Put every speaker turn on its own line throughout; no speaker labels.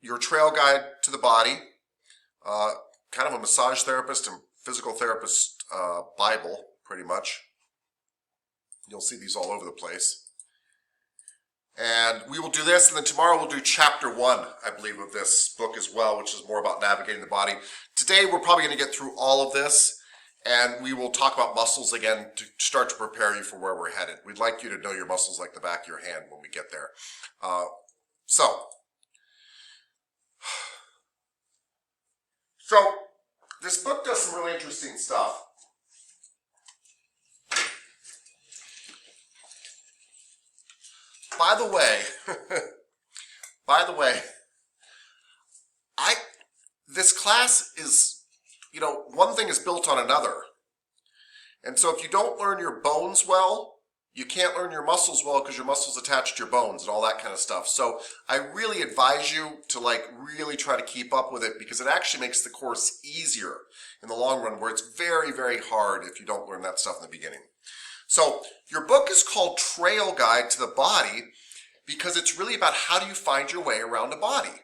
your trail guide to the body, kind of a massage therapist and physical therapist Bible, pretty much. You'll see these all over the place. And we will do this, and then tomorrow we'll do chapter 1, I believe, of this book as well, which is more about navigating the body. Today we're probably going to get through all of this, and we will talk about muscles again to start to prepare you for where we're headed. We'd like you to know your muscles like the back of your hand when we get there. So this book does some really interesting stuff. By the way, this class is, one thing is built on another. And so if you don't learn your bones well, you can't learn your muscles well because your muscles attach to your bones and all that kind of stuff. So I really advise you to really try to keep up with it because it actually makes the course easier in the long run, where it's very, very hard if you don't learn that stuff in the beginning. So your book is called Trail Guide to the Body because it's really about how do you find your way around a body,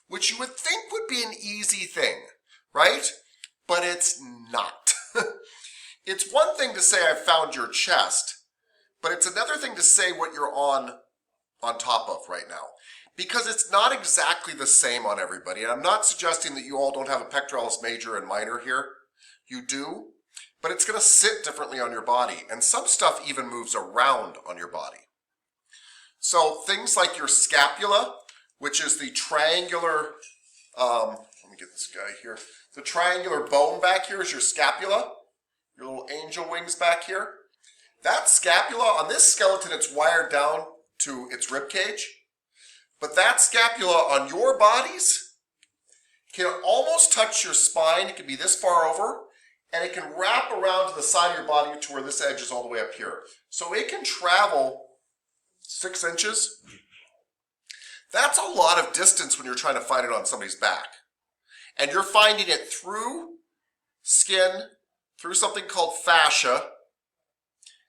which you would think would be an easy thing, right? But it's not. It's one thing to say I've found your chest, but it's another thing to say what you're on top of right now, because it's not exactly the same on everybody. And I'm not suggesting that you all don't have a pectoralis major and minor here. You do. But it's going to sit differently on your body, and some stuff even moves around on your body. So things like your scapula, which is the triangular, let me get this guy here. The triangular bone back here is your scapula, your little angel wings back here. That scapula, on this skeleton, it's wired down to its rib cage. But that scapula on your bodies can almost touch your spine. It can be this far over. And it can wrap around to the side of your body to where this edge is all the way up here. So it can travel 6 inches. That's a lot of distance when you're trying to find it on somebody's back. And you're finding it through skin, through something called fascia,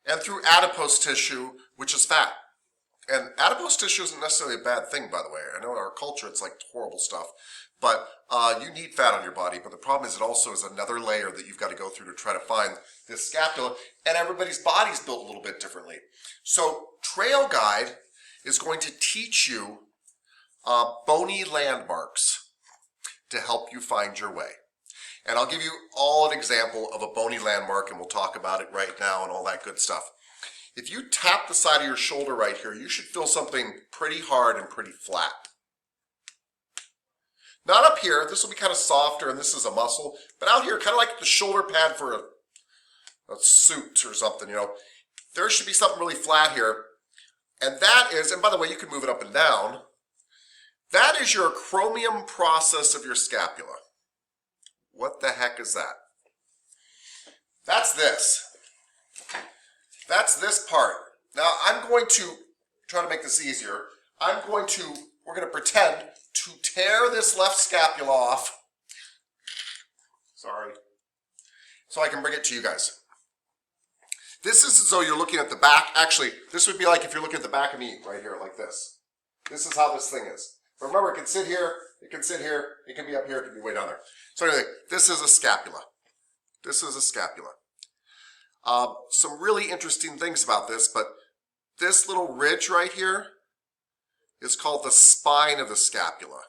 and through adipose tissue, which is fat. And adipose tissue isn't necessarily a bad thing, by the way. I know in our culture it's like horrible stuff. But you need fat on your body, but the problem is it also is another layer that you've got to go through to try to find this scapula, and everybody's body's built a little bit differently. So Trail Guide is going to teach you bony landmarks to help you find your way. And I'll give you all an example of a bony landmark, and we'll talk about it right now and all that good stuff. If you tap the side of your shoulder right here, you should feel something pretty hard and pretty flat. Not up here, this will be kind of softer and this is a muscle, but out here, kind of like the shoulder pad for a suit or something, There should be something really flat here. And that is, and by the way, you can move it up and down. That is your acromion process of your scapula. What the heck is that? That's this. That's this part. Now, I'm going to try to make this easier. We're going to pretend to tear this left scapula off. Sorry. So I can bring it to you guys. This is as though you're looking at the back. Actually, this would be like if you're looking at the back of me right here, like this. This is how this thing is. But remember, it can sit here, it can sit here, it can be up here, it can be way down there. So anyway, this is a scapula. This is a scapula. Some really interesting things about this, but this little ridge right here is called the spine of the scapula.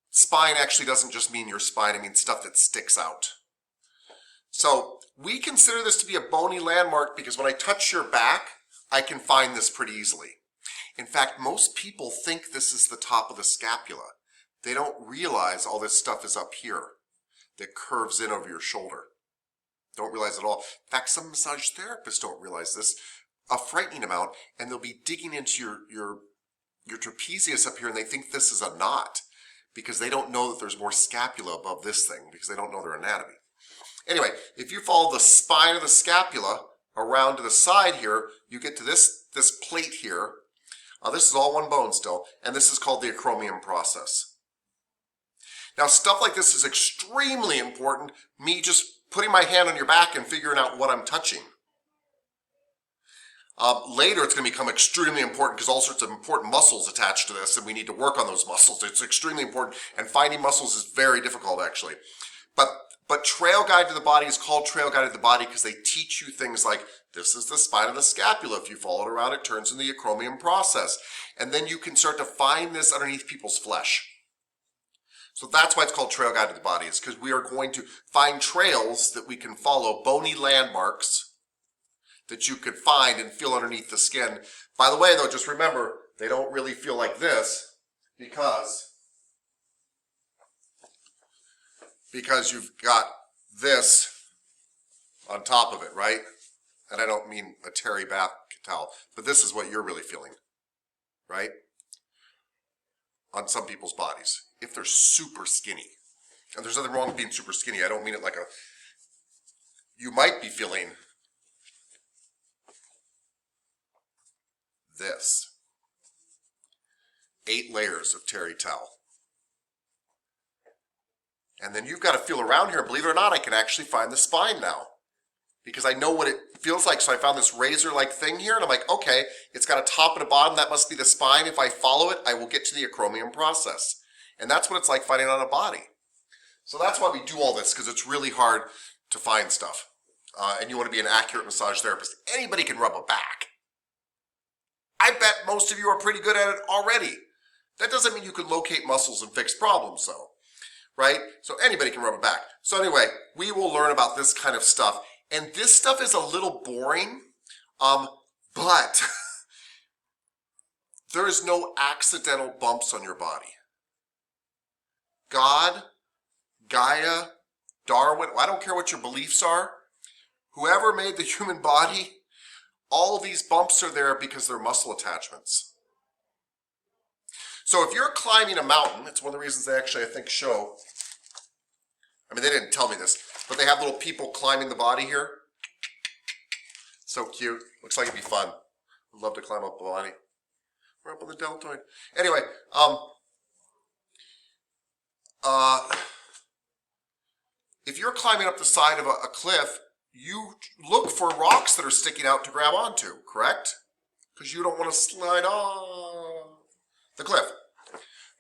Spine actually doesn't just mean your spine, it means stuff that sticks out. So we consider this to be a bony landmark because when I touch your back, I can find this pretty easily. In fact, most people think this is the top of the scapula. They don't realize all this stuff is up here that curves in over your shoulder. Don't realize it at all. In fact, some massage therapists don't realize this a frightening amount, and they'll be digging into your trapezius up here, and they think this is a knot because they don't know that there's more scapula above this thing because they don't know their anatomy. Anyway, if you follow the spine of the scapula around to the side here, you get to this plate here. This is all one bone still, and this is called the acromion process. Now, stuff like this is extremely important, me just putting my hand on your back and figuring out what I'm touching. Later, it's going to become extremely important because all sorts of important muscles attached to this, and we need to work on those muscles. It's extremely important, and finding muscles is very difficult, actually. But Trail Guide to the Body is called Trail Guide to the Body because they teach you things like, this is the spine of the scapula. If you follow it around, it turns in the acromion process. And then you can start to find this underneath people's flesh. So that's why it's called Trail Guide to the Body. It's because we are going to find trails that we can follow, bony landmarks that you could find and feel underneath the skin. By the way, though, just remember, they don't really feel like this because you've got this on top of it, right? And I don't mean a terry bath towel, but this is what you're really feeling, right? On some people's bodies, if they're super skinny. And there's nothing wrong with being super skinny. I don't mean it like a, you might be feeling this. 8 layers of terry towel. And then you've got to feel around here. Believe it or not, I can actually find the spine now. Because I know what it feels like. So I found this razor-like thing here, and I'm like, okay, it's got a top and a bottom. That must be the spine. If I follow it, I will get to the acromion process. And that's what it's like finding on a body. So that's why we do all this, because it's really hard to find stuff. And you want to be an accurate massage therapist. Anybody can rub a back. I bet most of you are pretty good at it already. That doesn't mean you can locate muscles and fix problems, though. Right? So anybody can rub a back. So anyway, we will learn about this kind of stuff. And this stuff is a little boring, but there is no accidental bumps on your body. God, Gaia, Darwin, I don't care what your beliefs are, whoever made the human body, all these bumps are there because they're muscle attachments. So if you're climbing a mountain, it's one of the reasons they actually, I think, show, I mean, they didn't tell me this, but they have little people climbing the body here. So cute. Looks like it'd be fun. I'd love to climb up the body. We're up on the deltoid. Anyway, if you're climbing up the side of a cliff, you look for rocks that are sticking out to grab onto, correct? Because you don't want to slide off the cliff.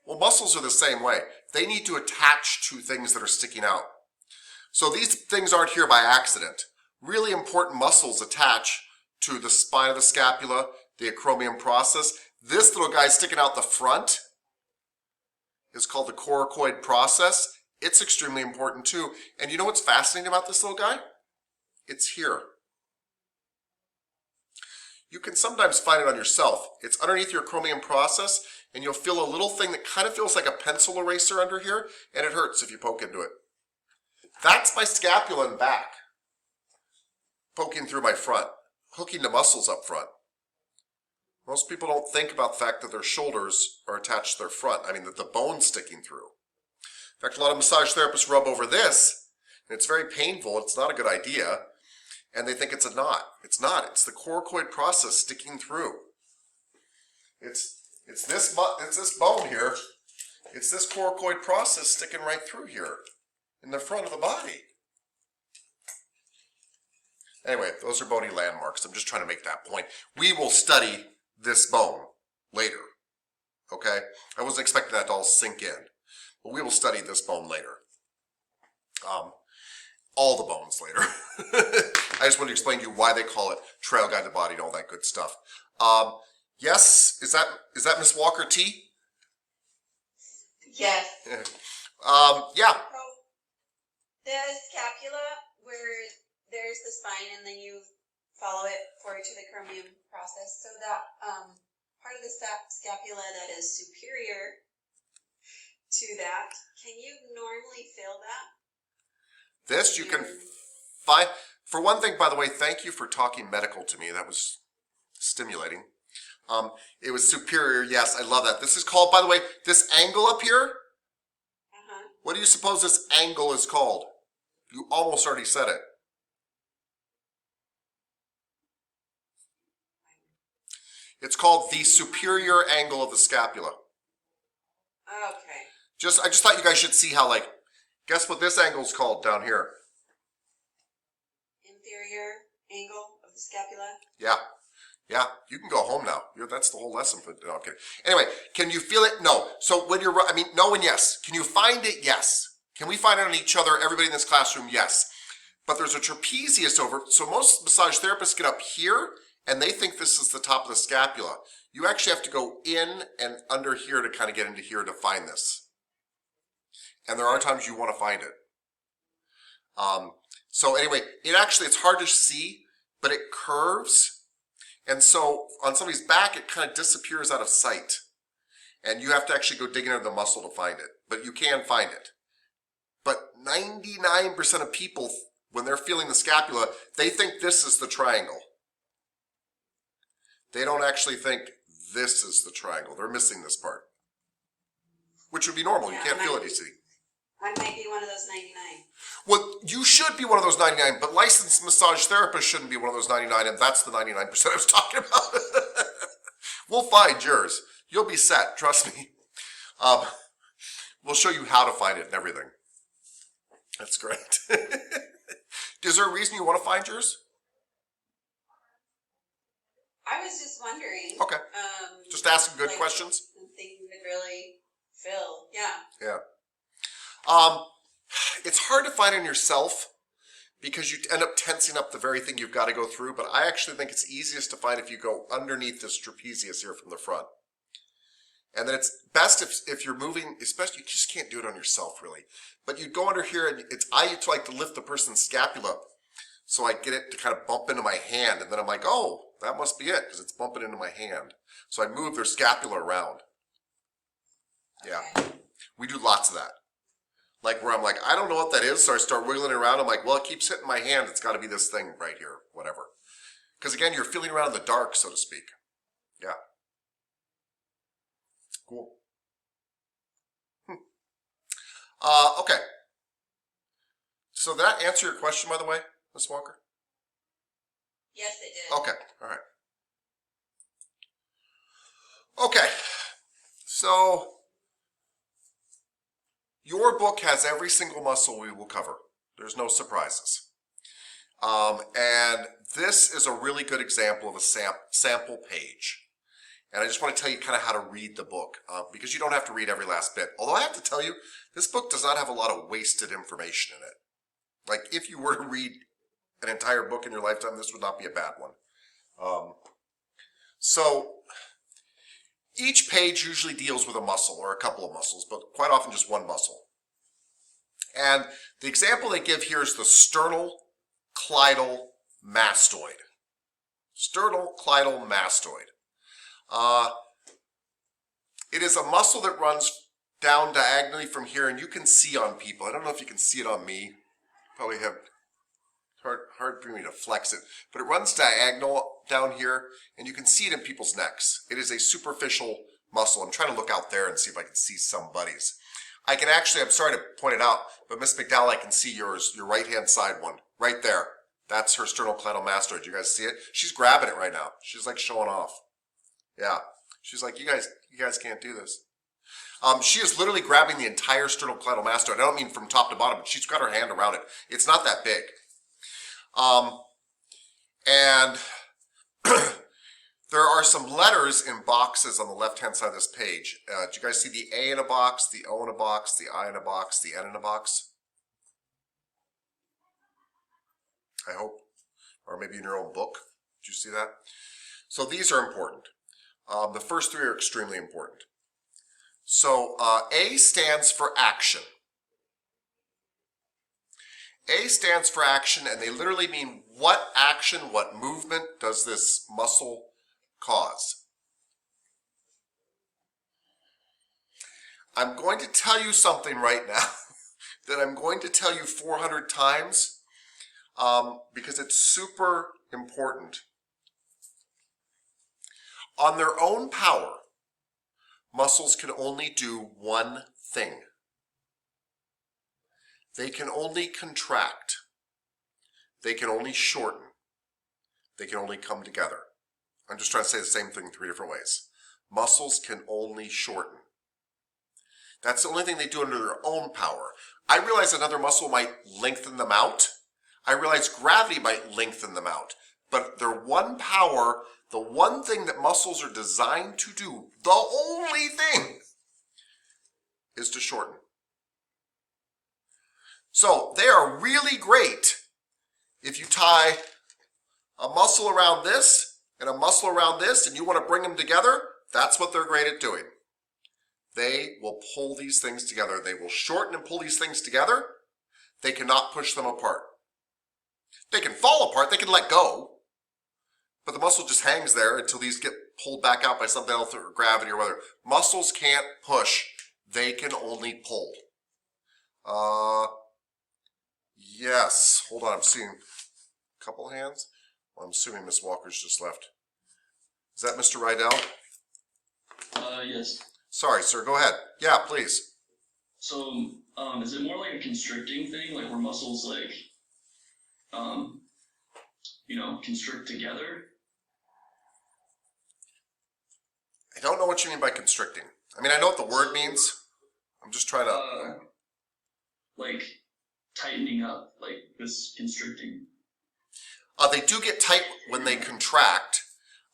Well, muscles are the same way. They need to attach to things that are sticking out. So these things aren't here by accident. Really important muscles attach to the spine of the scapula, the acromion process. This little guy sticking out the front is called the coracoid process. It's extremely important too. And you know what's fascinating about this little guy? It's here. You can sometimes find it on yourself. It's underneath your acromion process, and you'll feel a little thing that kind of feels like a pencil eraser under here, and it hurts if you poke into it. That's my scapula and back, poking through my front, hooking the muscles up front. Most people don't think about the fact that their shoulders are attached to their front. I mean, that the bone's sticking through. In fact, a lot of massage therapists rub over this, and it's very painful. It's not a good idea, and they think it's a knot. It's not. It's the coracoid process sticking through. It's this bone here. It's this coracoid process sticking right through here in the front of the body. Anyway, those are bony landmarks. I'm just trying to make that point. We will study this bone later. Okay? I wasn't expecting that to all sink in. But we will study this bone later. All the bones later. I just want to explain to you why they call it Trail Guide to the Body and all that good stuff. Yes, is that Miss Walker T?
Yes.
Yeah.
The scapula, where there's the spine, and then you follow it forward to the acromion process. So that part of the scapula that is superior to that, can you normally feel that?
This you can find. For one thing, by the way, thank you for talking medical to me. That was stimulating. It was superior. Yes, I love that. This is called, by the way, this angle up here. What do you suppose this angle is called? You almost already said it. It's called the superior angle of the scapula.
Okay.
I just thought you guys should see how, like, guess what this angle is called down here?
Inferior angle of the scapula?
Yeah. Yeah, you can go home now. That's the whole lesson. No, I'm kidding. Anyway, can you feel it? No. So when you're, no and yes. Can you find it? Yes. Can we find it on each other, everybody in this classroom? Yes. But there's a trapezius over, so most massage therapists get up here, and they think this is the top of the scapula. You actually have to go in and under here to kind of get into here to find this. And there are times you want to find it. So anyway, it's hard to see, but it curves. And so on somebody's back, it kind of disappears out of sight. And you have to actually go digging into the muscle to find it. But you can find it. But 99% of people, when they're feeling the scapula, they think this is the triangle. They don't actually think this is the triangle. They're missing this part. Which would be normal. You can't feel it, you see.
I might be one of those 99.
Well, you should be one of those 99, but licensed massage therapists shouldn't be one of those 99, and that's the 99% I was talking about. We'll find yours. You'll be set, trust me. We'll show you how to find it and everything. That's great. Is there a reason you want to find yours?
I was just wondering.
Okay. Just asking good questions.
Something you could really fill. Yeah.
Yeah. It's hard to find in yourself because you end up tensing up the very thing you've got to go through, but I actually think it's easiest to find if you go underneath this trapezius here from the front. And then it's best if you're moving, especially, you just can't do it on yourself really, but you go under here and I like to lift the person's scapula so I get it to kind of bump into my hand, and then I'm like, oh, that must be it because it's bumping into my hand. So I move their scapula around. Yeah.
Okay.
We do lots of that. Like where I'm like, I don't know what that is, so I start wiggling it around. I'm like, well, it keeps hitting my hand. It's got to be this thing right here, whatever. Because again, you're feeling around in the dark, so to speak. Yeah. Cool. Okay. So did that answer your question, by the way, Ms. Walker?
Yes, it did.
Okay. All right. Okay. So your book has every single muscle we will cover. There's no surprises. And this is a really good example of a sample page. And I just want to tell you kind of how to read the book, because you don't have to read every last bit. Although I have to tell you, this book does not have a lot of wasted information in it. Like if you were to read an entire book in your lifetime, this would not be a bad one. So each page usually deals with a muscle or a couple of muscles, but quite often just one muscle. And the example they give here is the sternocleidomastoid. Sternocleidomastoid. It is a muscle that runs down diagonally from here, and you can see on people. I don't know if you can see it on me. Probably have hard for me to flex it, but it runs diagonal down here, and you can see it in people's necks. It is a superficial muscle. I'm trying to look out there and see if I can see somebody's. I can actually, I'm sorry to point it out, but Miss McDowell, I can see yours, your right-hand side one, right there. That's her sternocleidomastoid. You guys see it? She's grabbing it right now. She's like showing off. Yeah. She's like, you guys can't do this. She is literally grabbing the entire sternocleidomastoid. I don't mean from top to bottom, but she's got her hand around it. It's not that big. And there are some letters in boxes on the left-hand side of this page. Do you guys see the A in a box, the O in a box, the I in a box, the N in a box? I hope. Or maybe in your own book. Did you see that? So these are important. The first three are extremely important. So A stands for action. A stands for action, and they literally mean what action, what movement does this muscle cause? I'm going to tell you something right now that I'm going to tell you 400 times because it's super important. On their own power, muscles can only do one thing. They can only contract. They can only shorten. They can only come together. I'm just trying to say the same thing 3 different ways. Muscles can only shorten. That's the only thing they do under their own power. I realize another muscle might lengthen them out. I realize gravity might lengthen them out. But their one power, The one thing that muscles are designed to do, the only thing, is to shorten. So they are really great if you tie a muscle around this and a muscle around this and you want to bring them together. That's what they're great at doing. They will pull these things together. They will shorten and pull these things together. They cannot push them apart. They can fall apart. They can let go. But the muscle just hangs there until these get pulled back out by something else or gravity or whatever. Muscles can't push. They can only pull. Yes. Hold on. I'm seeing a couple hands. Well, I'm assuming Miss Walker's just left. Is that Mr. Rydell?
Yes.
Sorry, sir. Go ahead. Yeah, please.
So, is it more like a constricting thing, like where muscles constrict together?
I don't know what you mean by constricting. I mean, I know what the word means. I'm just trying to...
like tightening up, like this constricting.
They do get tight when they contract,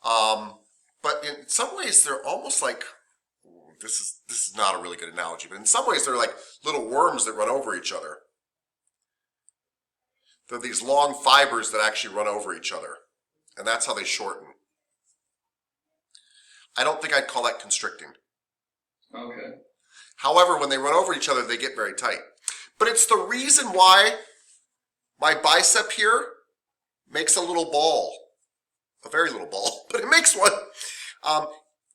but in some ways they're almost like... This is not a really good analogy, but in some ways they're like little worms that run over each other. They're these long fibers that actually run over each other, and that's how they shorten. I don't think I'd call that constricting.
Okay.
However, when they run over each other, they get very tight. But it's the reason why my bicep here makes a little ball. A very little ball, but it makes one.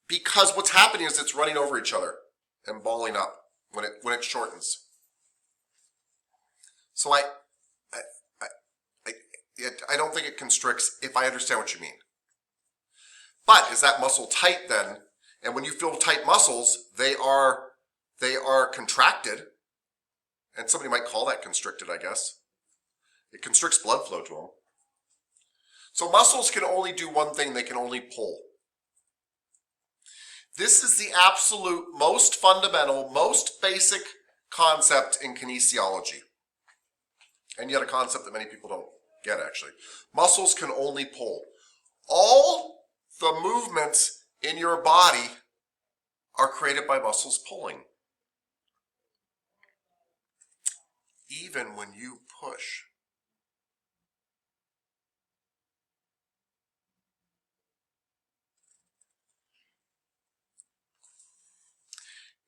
Because what's happening is it's running over each other and balling up when it shortens. So I don't think it constricts if I understand what you mean. But is that muscle tight then? And when you feel tight muscles, they are contracted. And somebody might call that constricted, I guess. It constricts blood flow to them. So muscles can only do one thing. They can only pull. This is the absolute most fundamental, most basic concept in kinesiology. And yet a concept that many people don't get, actually. Muscles can only pull. All the movements in your body are created by muscles pulling. Even when you push.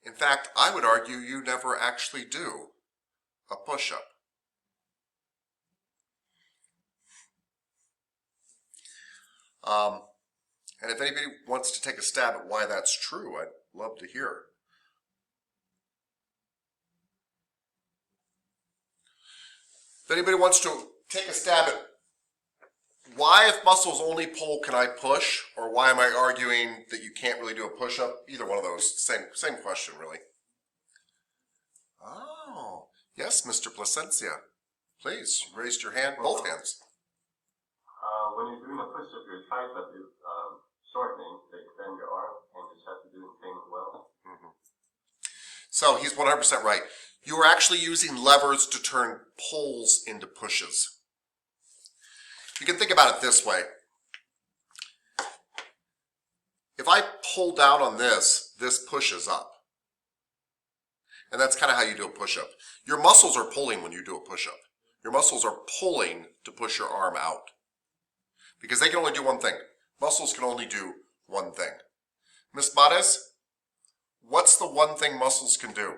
In fact, I would argue you never actually do a push-up. And if anybody wants to take a stab at why that's true, I'd love to hear. If anybody wants to take a stab at why, if muscles only pull, can I push? Or why am I arguing that you can't really do a push-up? Either one of those, same question, really. Oh, yes, Mr. Placencia. Please, raise your hand, both hands.
When you're doing a push-up, your tricep is shortening to extend your arm, and your chest is doing the same as well.
Mm-hmm. So he's 100% right. You are actually using levers to turn pulls into pushes. You can think about it this way. If I pull down on this, this pushes up. And that's kind of how you do a push-up. Your muscles are pulling when you do a push-up. Your muscles are pulling to push your arm out. Because they can only do one thing. Muscles can only do one thing. Ms. Bades, what's the one thing muscles can do?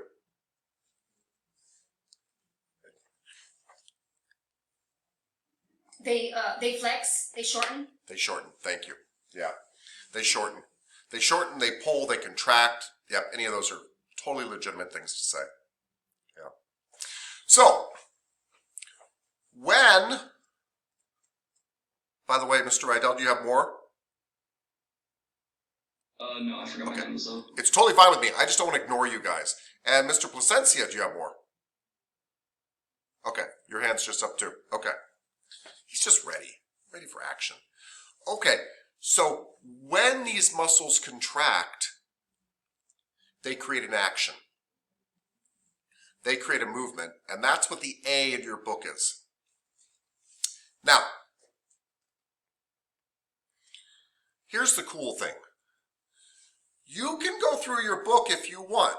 They flex, they shorten.
They shorten, thank you. Yeah, they shorten. They shorten, they pull, they contract. Yep, any of those are totally legitimate things to say. Yeah. So, when, by the way, Mr. Rydell, do you have more?
No, I forgot my hand was up.
It's totally fine with me. I just don't want to ignore you guys. And Mr. Placencia, do you have more? Okay, your hand's just up too. Okay. He's just ready for action. Okay, so when these muscles contract, they create an action. They create a movement, and that's what the A in your book is. Now, here's the cool thing. You can go through your book if you want.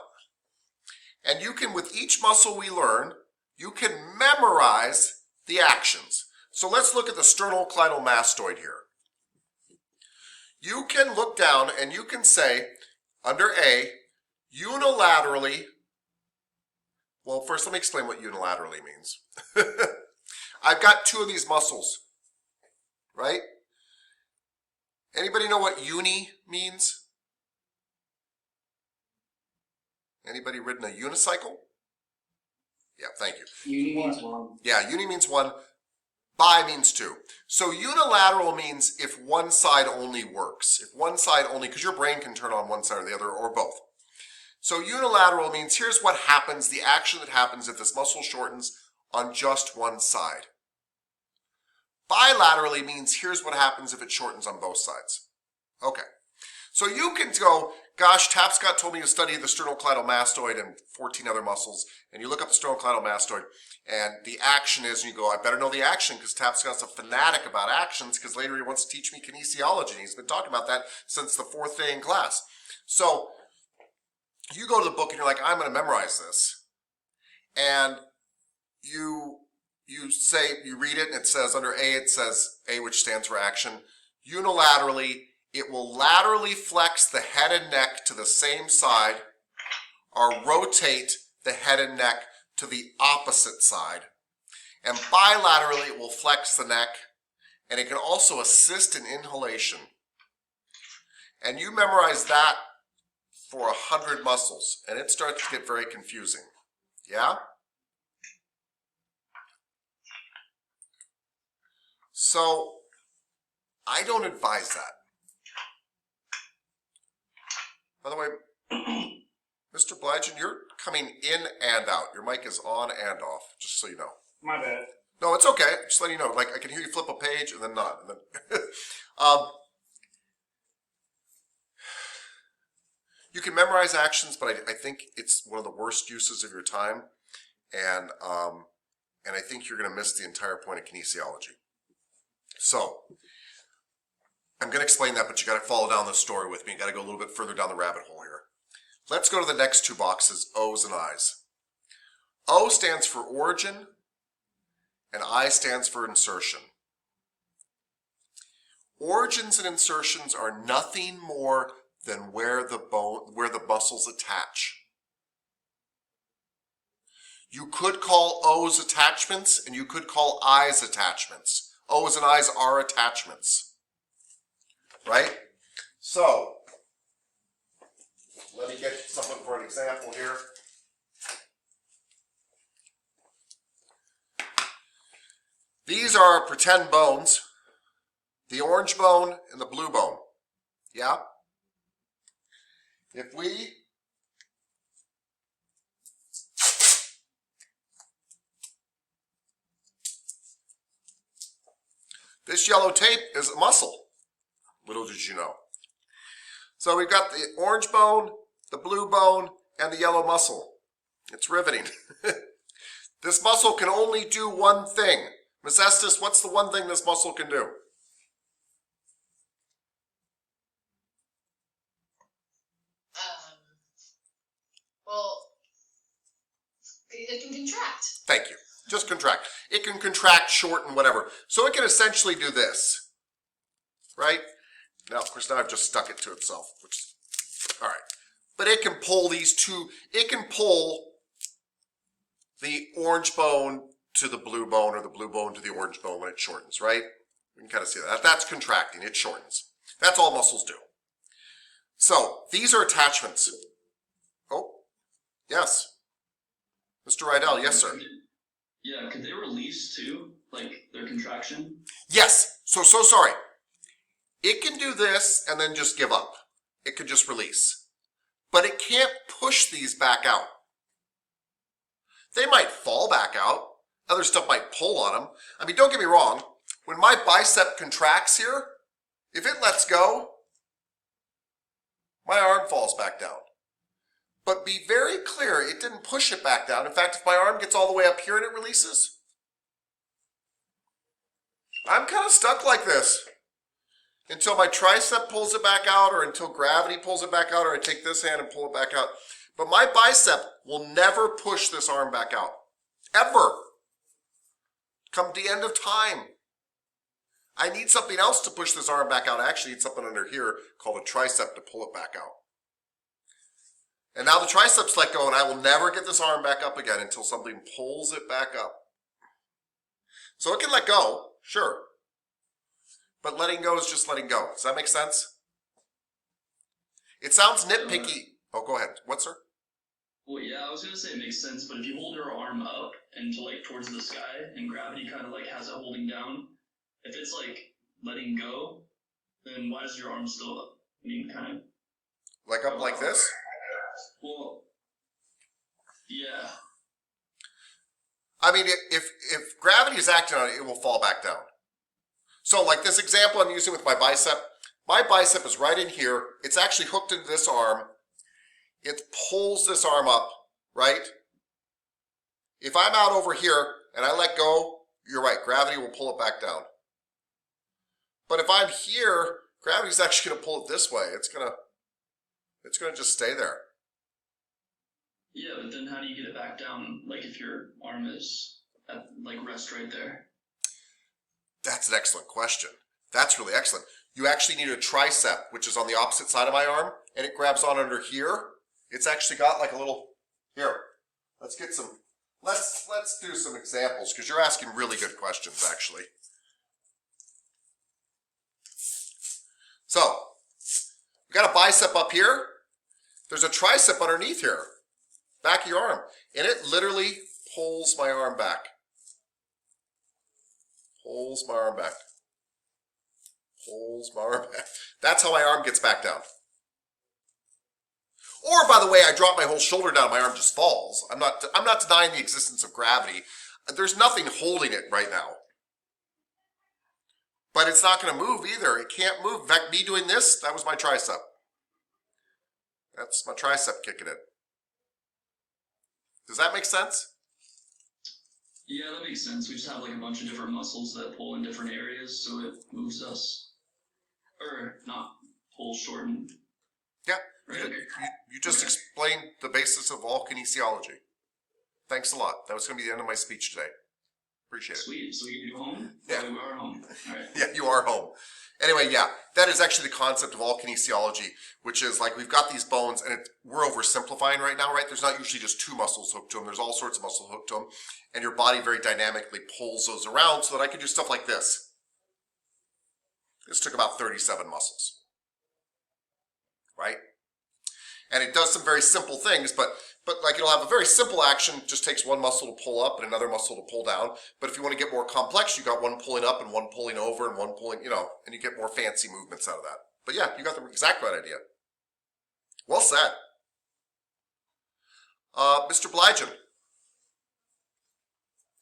And you can, with each muscle we learn, you can memorize the actions. So let's look at the sternocleidomastoid here. You can look down and you can say, under A, unilaterally, well, first let me explain what unilaterally means. I've got two of these muscles, right? Anybody know what uni means? Anybody ridden a unicycle? Yeah, thank you.
Uni means one.
Yeah, uni means one, bi means two. So unilateral means if one side only works. If one side only, because your brain can turn on one side or the other, or both. So unilateral means here's what happens, the action that happens if this muscle shortens on just one side. Bilaterally means here's what happens if it shortens on both sides. Okay. So you can go, gosh, Tapscott told me to study the sternocleidomastoid and 14 other muscles, and you look up the sternocleidomastoid, and the action is, and you go, I better know the action because Tapscott's a fanatic about actions because later he wants to teach me kinesiology. He's been talking about that since the 4th day in class. So you go to the book and you're like, I'm going to memorize this. And you read it and it says under A, it says A, which stands for action. Unilaterally, it will laterally flex the head and neck to the same side or rotate the head and neck to the opposite side. And bilaterally, it will flex the neck, and it can also assist in inhalation. And you memorize that for 100 muscles, and it starts to get very confusing. Yeah? So, I don't advise that. By the way, Mr. Blygen, you're coming in and out. Your mic is on and off, just so you know.
My bad.
No, it's okay. Just letting you know. Like, I can hear you flip a page and then not. And then you can memorize actions, but I think it's one of the worst uses of your time. And I think you're going to miss the entire point of kinesiology. So, I'm going to explain that, but you got to follow down the story with me. You got to go a little bit further down the rabbit hole here. Let's go to the next two boxes, O's and I's. O stands for origin, and I stands for insertion. Origins and insertions are nothing more than where the muscles attach. You could call O's attachments, and you could call I's attachments. O's and I's are attachments. Right? So, let me get something for an example here. These are pretend bones, the orange bone and the blue bone. Yeah? If we this yellow tape is a muscle. Little did you know. So we've got the orange bone, the blue bone, and the yellow muscle. It's riveting. This muscle can only do one thing. Miss Estes, what's the one thing this muscle can do?
Well, it can contract.
Thank you. Just contract. It can contract, shorten, whatever. So it can essentially do this. Right? Now, of course, now I've just stuck it to itself, which, all right. But it can pull these two, it can pull the orange bone to the blue bone or the blue bone to the orange bone when it shortens, right? You can kind of see that. That's contracting, it shortens. That's all muscles do. So, these are attachments. Oh, yes. Mr. Rydell, yes, sir.
Yeah, could they release too? Like their contraction?
Yes. So sorry. It can do this and then just give up. It could just release. But it can't push these back out. They might fall back out. Other stuff might pull on them. I mean, don't get me wrong. When my bicep contracts here, if it lets go, my arm falls back down. But be very clear, it didn't push it back down. In fact, if my arm gets all the way up here and it releases, I'm kind of stuck like this. until my tricep pulls it back out, or until gravity pulls it back out, or I take this hand and pull it back out. But my bicep will never push this arm back out. Ever. Come the end of time. I need something else to push this arm back out. I actually need something under here called a tricep to pull it back out. And now the triceps let go, and I will never get this arm back up again until something pulls it back up. So it can let go, sure. But letting go is just letting go. Does that make sense? It sounds nitpicky. Oh, go ahead. What, sir?
Well, yeah, I was gonna say it makes sense, but if you hold your arm up and to like towards the sky, and gravity kind of like has it holding down, if it's like letting go, then why is your arm still up? I mean, kind of.
Like up like this?
Well, yeah.
I mean, if gravity is acting on it, it will fall back down. So like this example I'm using with my bicep is right in here. It's actually hooked into this arm. It pulls this arm up, right? If I'm out over here and I let go, you're right, gravity will pull it back down. But if I'm here, gravity's actually gonna pull it this way. It's gonna just stay there.
Yeah, but then how do you get it back down? Like if your arm is at like rest right there.
That's an excellent question. That's really excellent. You actually need a tricep, which is on the opposite side of my arm, and it grabs on under here. It's actually got like a little, here, let's do some examples, because you're asking really good questions, actually. So, we got a bicep up here. There's a tricep underneath here, back of your arm, and it literally pulls my arm back. Pulls my arm back. Pulls my arm back. That's how my arm gets back down. Or, by the way, I drop my whole shoulder down, my arm just falls. I'm not denying the existence of gravity. There's nothing holding it right now. But it's not going to move either. It can't move. In fact, me doing this, that was my tricep. That's my tricep kicking it. Does that make sense?
Yeah, that makes sense. We just have like a bunch of different muscles that pull in different areas, so it moves us. Or not pull, shorten.
Yeah.
Right.
You just explained the basis of all kinesiology. Thanks a lot. That was going to be the end of my speech today. Appreciate it.
Sweet. So you home?
Yeah.
We are home. All right.
Yeah, you are home. Anyway, yeah, that is actually the concept of all kinesiology, which is like we've got these bones, and we're oversimplifying right now, right? There's not usually just two muscles hooked to them. There's all sorts of muscles hooked to them, and your body very dynamically pulls those around so that I can do stuff like this. This took about 37 muscles, right? And it does some very simple things, but like it'll have a very simple action, just takes one muscle to pull up and another muscle to pull down. But if you want to get more complex, you got one pulling up and one pulling over and one pulling, and you get more fancy movements out of that. But yeah, you got the exact right idea. Well said. Mr. Blygen.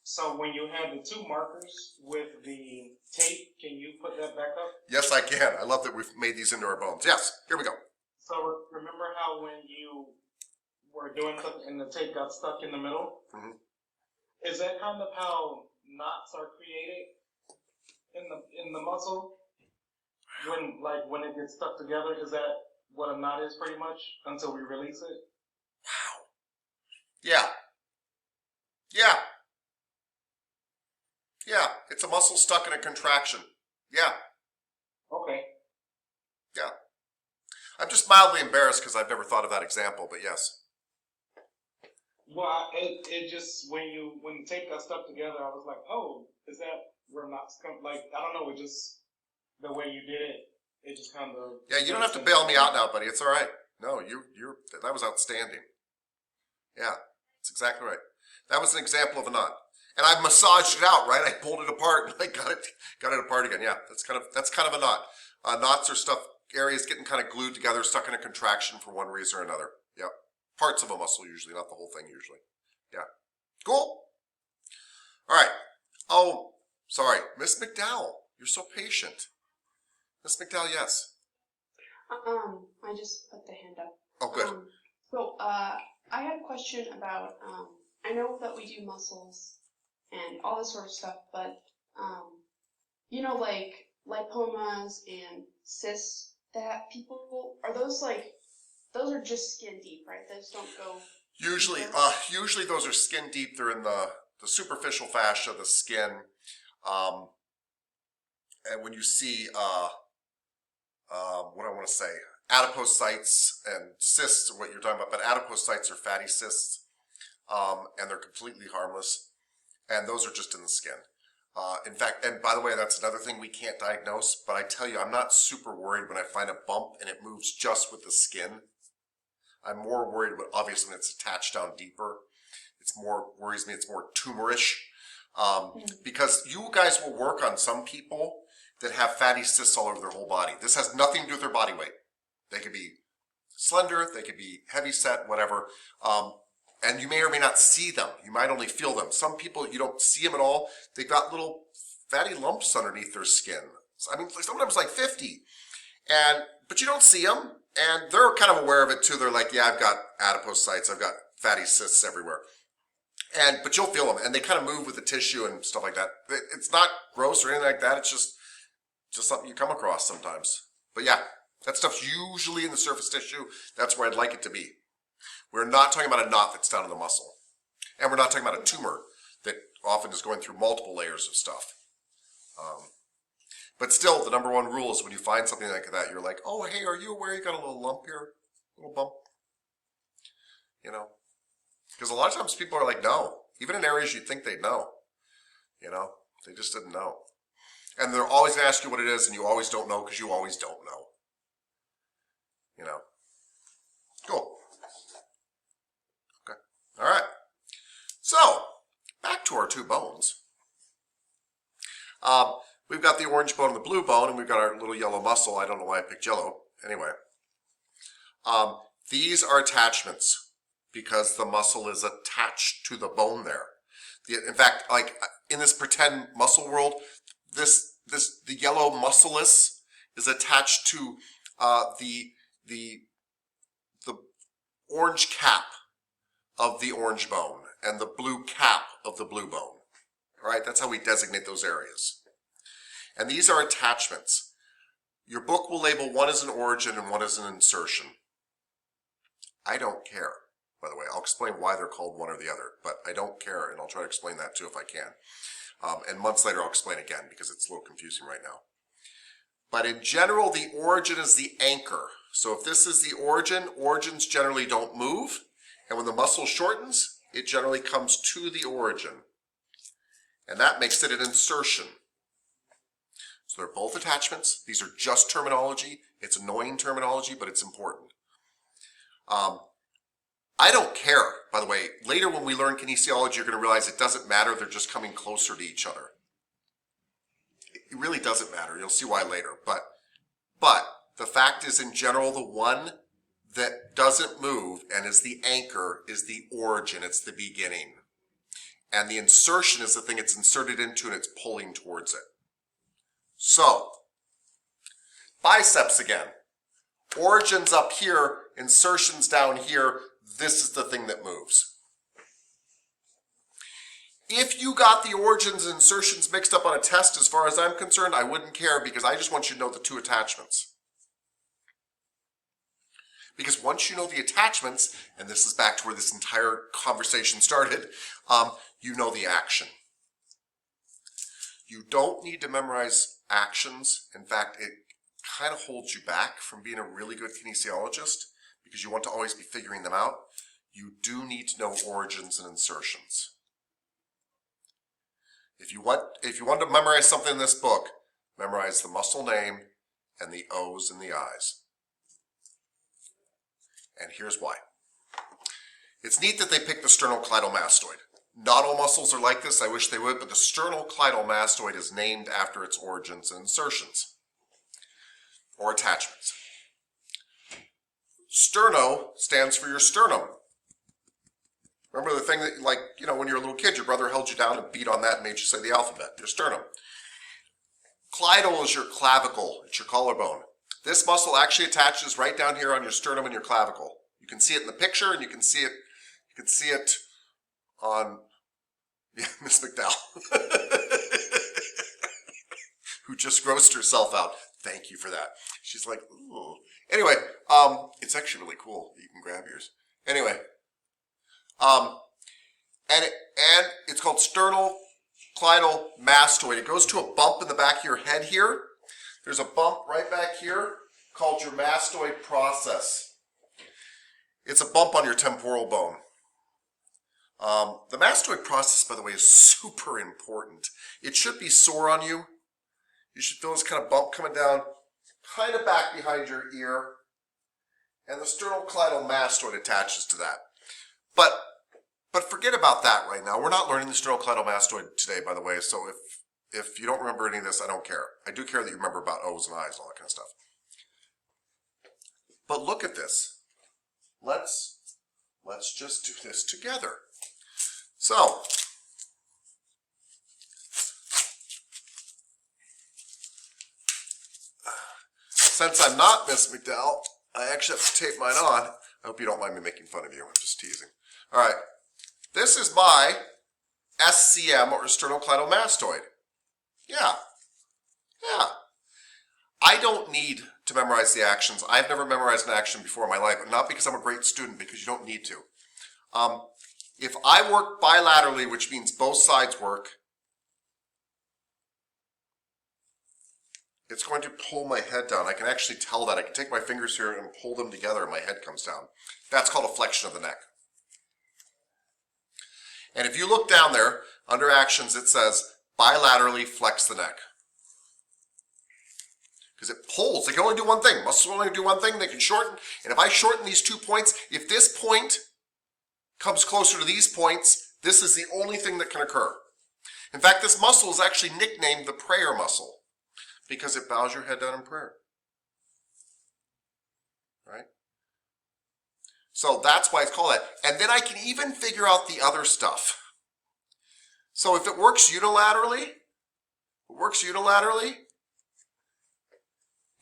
So when you have the two markers with the tape, can you put that back up?
Yes, I can. I love that we've made these into our bones. Yes, here we go.
So remember how when you were doing something and the tape got stuck in the middle?
Mhm.
Is that kind of how knots are created in the muscle? When it gets stuck together, is that what a knot is pretty much until we release it?
Wow. Yeah. Yeah. Yeah. It's a muscle stuck in a contraction. Yeah.
Okay.
Yeah. I'm just mildly embarrassed because I've never thought of that example, but yes.
Well, it just when the tape got stuck together, I was like, oh, is that where knots come? Like, I don't know, it just the way you did it, it just kind of.
Yeah, you don't have to bail me out now, buddy. It's all right. No, that was outstanding. Yeah, that's exactly right. That was an example of a knot, and I massaged it out. Right, I pulled it apart and I got it apart again. Yeah, that's kind of a knot. Knots are stuff. Areas getting kind of glued together, stuck in a contraction for one reason or another. Yep. Parts of a muscle usually, not the whole thing usually. Yeah. Cool. All right. Oh, sorry. Miss McDowell, you're so patient. Miss McDowell, yes.
I just put the hand up.
Oh, good.
I had a question about, I know that we do muscles and all this sort of stuff, but, lipomas and cysts that people, are those like, those are just skin deep, right? Those don't go.
Usually those are skin deep. They're in the superficial fascia, the skin. And when you see, what I want to say, adipocytes and cysts are what you're talking about, but adipocytes are fatty cysts, and they're completely harmless. And those are just in the skin. In fact, and by the way, that's another thing we can't diagnose, but I tell you, I'm not super worried when I find a bump and it moves just with the skin. I'm more worried about, obviously, when it's attached down deeper. Worries me, it's more tumorish. Because you guys will work on some people that have fatty cysts all over their whole body. This has nothing to do with their body weight. They could be slender, they could be heavy set, whatever. And you may or may not see them. You might only feel them. Some people, you don't see them at all. They've got little fatty lumps underneath their skin. I mean, sometimes like 50. But you don't see them. And they're kind of aware of it too. They're like, yeah, I've got adipocytes. I've got fatty cysts everywhere. But you'll feel them. And they kind of move with the tissue and stuff like that. It's not gross or anything like that. It's just something you come across sometimes. But yeah, that stuff's usually in the surface tissue. That's where I'd like it to be. We're not talking about a knot that's down in the muscle. And we're not talking about a tumor that often is going through multiple layers of stuff. But still, the number one rule is when you find something like that, you're like, oh, hey, are you aware you got a little lump here? A little bump? You know? Because a lot of times people are like, no. Even in areas you'd think they'd know. You know? They just didn't know. And they're always going to ask you what it is, and you always don't know because you always don't know. You know? Cool. Okay. All right. So, back to our two bones. We've got the orange bone and the blue bone, and we've got our little yellow muscle. I don't know why I picked yellow. Anyway. These are attachments because the muscle is attached to the bone there. In fact, like in this pretend muscle world, the yellow muscellus is attached to the orange cap of the orange bone and the blue cap of the blue bone. All right, that's how we designate those areas. And these are attachments. Your book will label one as an origin and one as an insertion. I don't care, by the way. I'll explain why they're called one or the other, but I don't care, and I'll try to explain that too if I can. And months later I'll explain again because it's a little confusing right now. But in general, the origin is the anchor. So if this is the origin, origins generally don't move. And when the muscle shortens, it generally comes to the origin. And that makes it an insertion. So they're both attachments. These are just terminology. It's annoying terminology, but it's important. I don't care, by the way. Later when we learn kinesiology, you're going to realize it doesn't matter. They're just coming closer to each other. It really doesn't matter. You'll see why later. But the fact is, in general, the one that doesn't move and is the anchor is the origin. It's the beginning. And the insertion is the thing it's inserted into and it's pulling towards it. So, biceps again. Origins up here, insertions down here. This is the thing that moves. If you got the origins and insertions mixed up on a test, as far as I'm concerned, I wouldn't care because I just want you to know the two attachments. Because once you know the attachments, and this is back to where this entire conversation started, you know the action. You don't need to memorize actions. In fact, it kind of holds you back from being a really good kinesiologist because you want to always be figuring them out. You do need to know origins and insertions. If you want to memorize something in this book, memorize the muscle name and the O's and the I's. And here's why. It's neat that they picked the sternocleidomastoid. Not all muscles are like this, I wish they would, but the sternocleidomastoid is named after its origins and insertions, or attachments. Sterno stands for your sternum. Remember the thing that, like, you know, when you're a little kid, your brother held you down and beat on that and made you say the alphabet, your sternum. Cleidal is your clavicle, it's your collarbone. This muscle actually attaches right down here on your sternum and your clavicle. You can see it in the picture, and you can see it on Miss McDowell, who just grossed herself out. Thank you for that. She's like, ooh. Anyway, it's actually really cool. You can grab yours. Anyway, and it's called sternocleidomastoid. It goes to a bump in the back of your head here. There's a bump right back here called your mastoid process. It's a bump on your temporal bone. The mastoid process, by the way, is super important. It should be sore on you. You should feel this kind of bump coming down, kind of back behind your ear, and the sternocleidomastoid attaches to that. But forget about that right now. We're not learning the sternocleidomastoid today, by the way, so if you don't remember any of this, I don't care. I do care that you remember about O's and I's and all that kind of stuff. But look at this. Let's just do this together. So, since I'm not Miss McDowell, I actually have to tape mine on. I hope you don't mind me making fun of you. I'm just teasing. All right. This is my SCM, or sternocleidomastoid. Yeah. I don't need to memorize the actions. I've never memorized an action before in my life, not because I'm a great student, because you don't need to. If I work bilaterally, which means both sides work, it's going to pull my head down. I can actually tell that. I can take my fingers here and pull them together and my head comes down. That's called a flexion of the neck. And if you look down there, under actions, it says bilaterally flex the neck. Because it pulls. They can only do one thing. Muscles only do one thing. They can shorten. And if I shorten these 2 points, if this point comes closer to these points, this is the only thing that can occur. In fact, this muscle is actually nicknamed the prayer muscle because it bows your head down in prayer. Right? So that's why it's called that. And then I can even figure out the other stuff. So if it works unilaterally,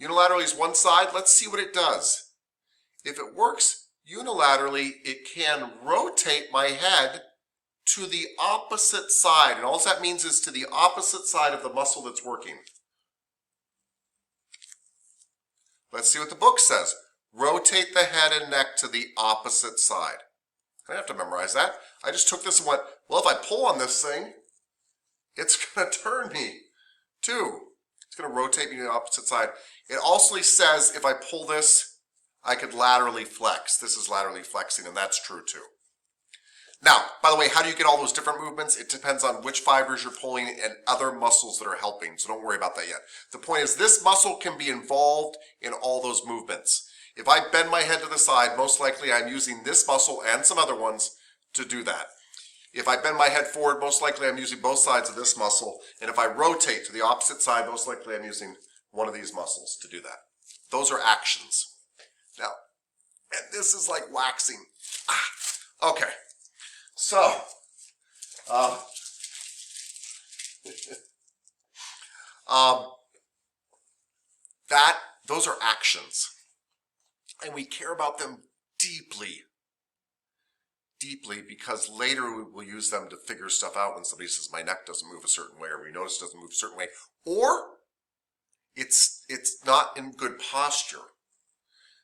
unilaterally is one side. Let's see what it does. If it works unilaterally, it can rotate my head to the opposite side. And all that means is to the opposite side of the muscle that's working. Let's see what the book says. Rotate the head and neck to the opposite side. I don't have to memorize that. I just took this and went, well, if I pull on this thing, it's going to turn me too. It's going to rotate me to the opposite side. It also says if I pull this, I could laterally flex. This is laterally flexing, and that's true too. Now, by the way, how do you get all those different movements? It depends on which fibers you're pulling and other muscles that are helping, so don't worry about that yet. The point is this muscle can be involved in all those movements. If I bend my head to the side, most likely I'm using this muscle and some other ones to do that. If I bend my head forward, most likely I'm using both sides of this muscle. And if I rotate to the opposite side, most likely I'm using one of these muscles to do that. Those are actions. Now, and this is like waxing. Okay. So, those are actions. And we care about them deeply because later we will use them to figure stuff out when somebody says my neck doesn't move a certain way or we notice it doesn't move a certain way or it's not in good posture.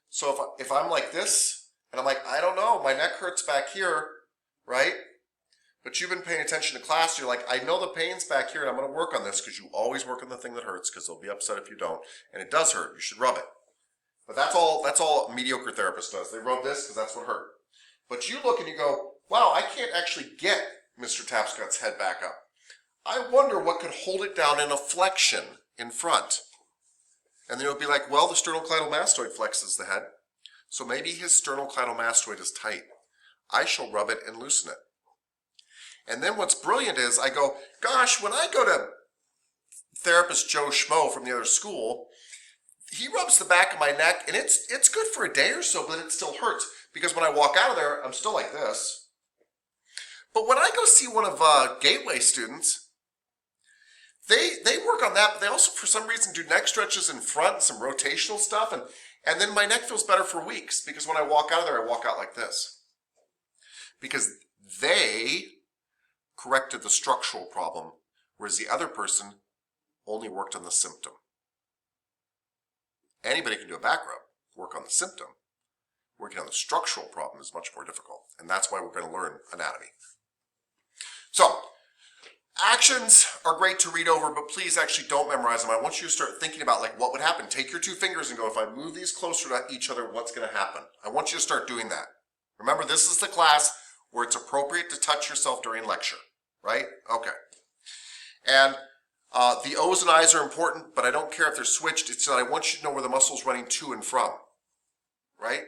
So if I'm like this and I'm like, I don't know, my neck hurts back here, right? But you've been paying attention to class, you're like, I know the pain's back here and I'm going to work on this because you always work on the thing that hurts because they'll be upset if you don't. And it does hurt. You should rub it. But that's all a mediocre therapist does. They rub this because that's what hurt. But you look and you go, wow, I can't actually get Mr. Tapscott's head back up. I wonder what could hold it down in a flexion in front. And then you'll be like, well, the sternocleidomastoid flexes the head. So maybe his sternocleidomastoid is tight. I shall rub it and loosen it. And then what's brilliant is I go, gosh, when I go to therapist Joe Schmo from the other school, he rubs the back of my neck, and it's good for a day or so, but it still hurts. Because when I walk out of there, I'm still like this. But when I go see one of Gateway students, they work on that, but they also, for some reason, do neck stretches in front and some rotational stuff, and then my neck feels better for weeks, because when I walk out of there, I walk out like this. Because they corrected the structural problem, whereas the other person only worked on the symptom. Anybody can do a back rub, work on the symptom. Working on the structural problem is much more difficult, and that's why we're going to learn anatomy. So, actions are great to read over, but please actually don't memorize them. I want you to start thinking about like what would happen. Take your two fingers and go, if I move these closer to each other, what's going to happen? I want you to start doing that. Remember, this is the class where it's appropriate to touch yourself during lecture, right? Okay. And the O's and I's are important, but I don't care if they're switched. It's that I want you to know where the muscle's running to and from, right?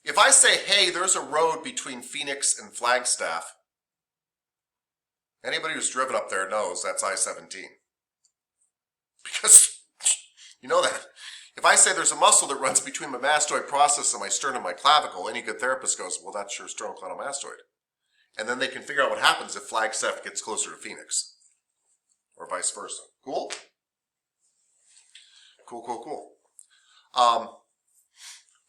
If I say, hey, there's a road between Phoenix and Flagstaff, anybody who's driven up there knows that's I-17. Because you know that. If I say there's a muscle that runs between my mastoid process and my sternum and my clavicle, any good therapist goes, well, that's your sternocleidomastoid. And then they can figure out what happens if Flagstaff gets closer to Phoenix. Or vice versa. Cool? Cool.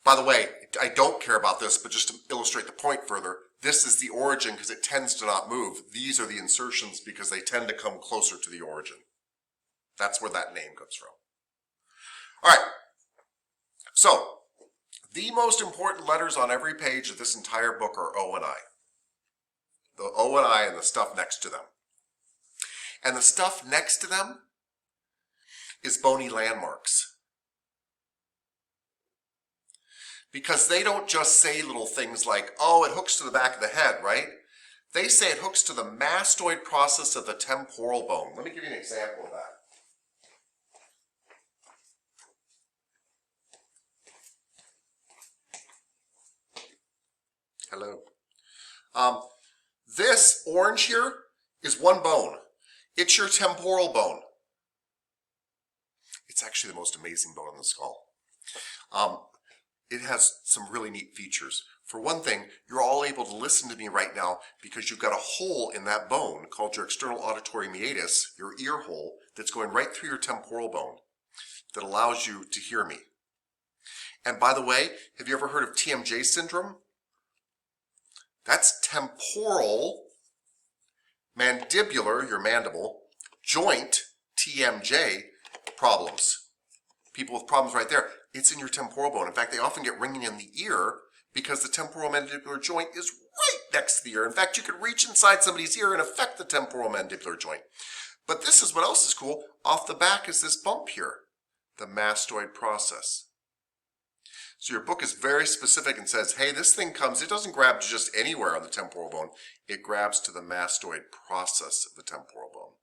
By the way, I don't care about this, but just to illustrate the point further, this is the origin because it tends to not move. These are the insertions because they tend to come closer to the origin. That's where that name comes from. All right. So, the most important letters on every page of this entire book are O and I. The O and I and the stuff next to them. And the stuff next to them is bony landmarks. Because they don't just say little things like, oh, it hooks to the back of the head, right? They say it hooks to the mastoid process of the temporal bone. Let me give you an example of that. Hello. This orange here is one bone. It's your temporal bone. It's actually the most amazing bone in the skull. It has some really neat features. For one thing, you're all able to listen to me right now because you've got a hole in that bone called your external auditory meatus, your ear hole, that's going right through your temporal bone that allows you to hear me. And by the way, have you ever heard of TMJ syndrome? That's temporal mandibular, your mandible, joint, TMJ, problems. People with problems right there. It's in your temporal bone. In fact, they often get ringing in the ear because the temporal mandibular joint is right next to the ear. In fact, you could reach inside somebody's ear and affect the temporal mandibular joint. But this is what else is cool. Off the back is this bump here, the mastoid process. So your book is very specific and says, hey, this thing comes, it doesn't grab to just anywhere on the temporal bone. It grabs to the mastoid process of the temporal bone.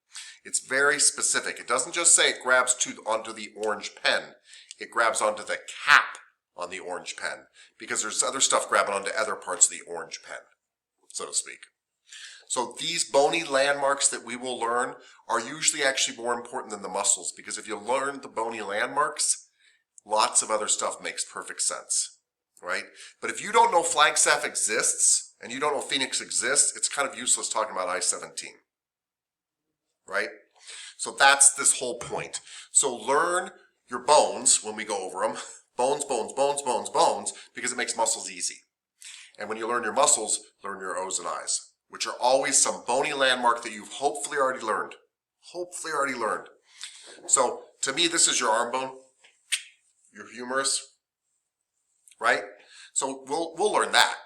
It's very specific. It doesn't just say it grabs onto the orange pen. It grabs onto the cap on the orange pen because there's other stuff grabbing onto other parts of the orange pen, so to speak. So these bony landmarks that we will learn are usually actually more important than the muscles because if you learn the bony landmarks, lots of other stuff makes perfect sense, right? But if you don't know Flagstaff exists and you don't know Phoenix exists, it's kind of useless talking about I-17, right? So that's this whole point. So learn your bones when we go over them. Bones, because it makes muscles easy. And when you learn your muscles, learn your O's and I's, which are always some bony landmark that you've hopefully already learned. So to me, this is your arm bone, your humerus, right? So we'll learn that.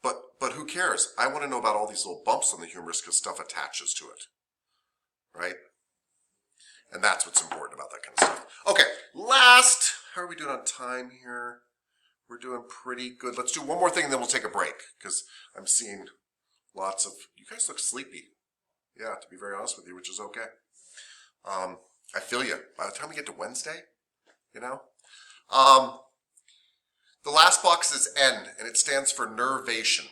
But who cares? I want to know about all these little bumps on the humerus because stuff attaches to it, right? And that's what's important about that kind of stuff. Okay, last, how are we doing on time here? We're doing pretty good. Let's do one more thing and then we'll take a break because I'm seeing lots of, you guys look sleepy. Yeah, to be very honest with you, which is okay. I feel you. By the time we get to Wednesday, you know? The last box is N and it stands for nervation.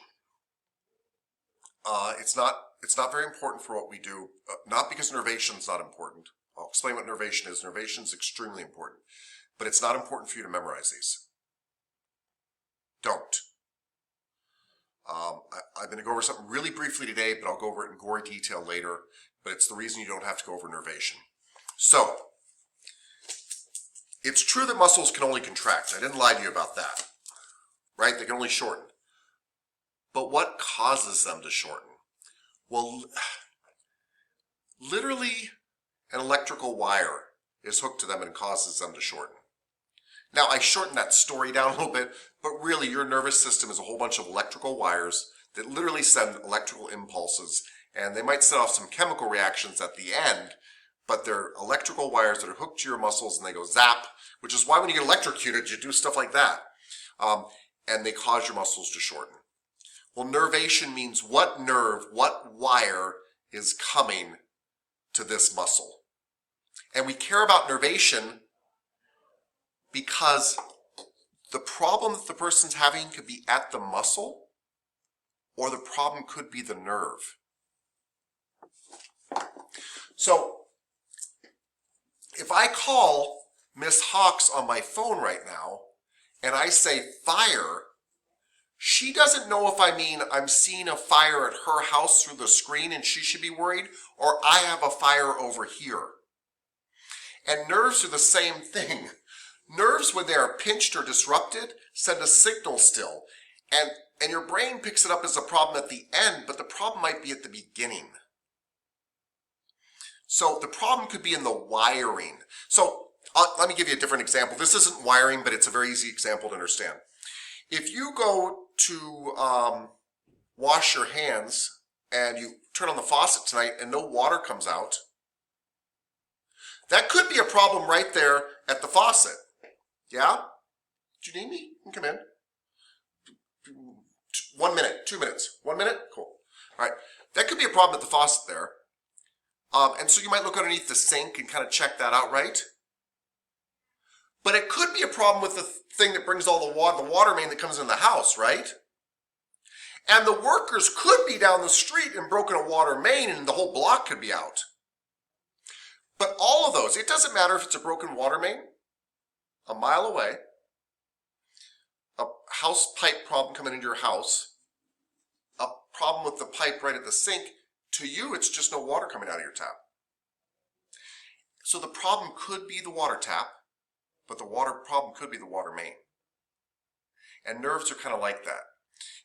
It's not very important for what we do, not because nervation is not important. I'll explain what nervation is. Nervation is extremely important, but it's not important for you to memorize these. Don't. I'm going to go over something really briefly today, but I'll go over it in gory detail later, but it's the reason you don't have to go over nervation. So, it's true that muscles can only contract. I didn't lie to you about that, right? They can only shorten. But what causes them to shorten? Well, literally an electrical wire is hooked to them and causes them to shorten. Now, I shortened that story down a little bit, but really your nervous system is a whole bunch of electrical wires that literally send electrical impulses, and they might set off some chemical reactions at the end, but they're electrical wires that are hooked to your muscles and they go zap, which is why when you get electrocuted, you do stuff like that. And they cause your muscles to shorten. Well, nervation means what nerve, what wire is coming to this muscle. And we care about nervation because the problem that the person's having could be at the muscle, or the problem could be the nerve. So, if I call Miss Hawks on my phone right now, and I say fire, she doesn't know if I mean I'm seeing a fire at her house through the screen and she should be worried, or I have a fire over here. And nerves are the same thing. Nerves, when they are pinched or disrupted, send a signal still. And your brain picks it up as a problem at the end, but the problem might be at the beginning. So the problem could be in the wiring. So let me give you a different example. This isn't wiring, but it's a very easy example to understand. If you go to wash your hands and you turn on the faucet tonight and no water comes out, that could be a problem right there at the faucet. Yeah? Do you need me? You can come in. 1 minute, 2 minutes. 1 minute? Cool. All right. That could be a problem at the faucet there. And so you might look underneath the sink and kind of check that out, right? But it could be a problem with the thing that brings all the water main that comes in the house, right? And the workers could be down the street and broken a water main and the whole block could be out. But all of those, it doesn't matter if it's a broken water main, a mile away, a house pipe problem coming into your house, a problem with the pipe right at the sink, to you it's just no water coming out of your tap. So the problem could be the water tap, but the water problem could be the water main. And nerves are kind of like that.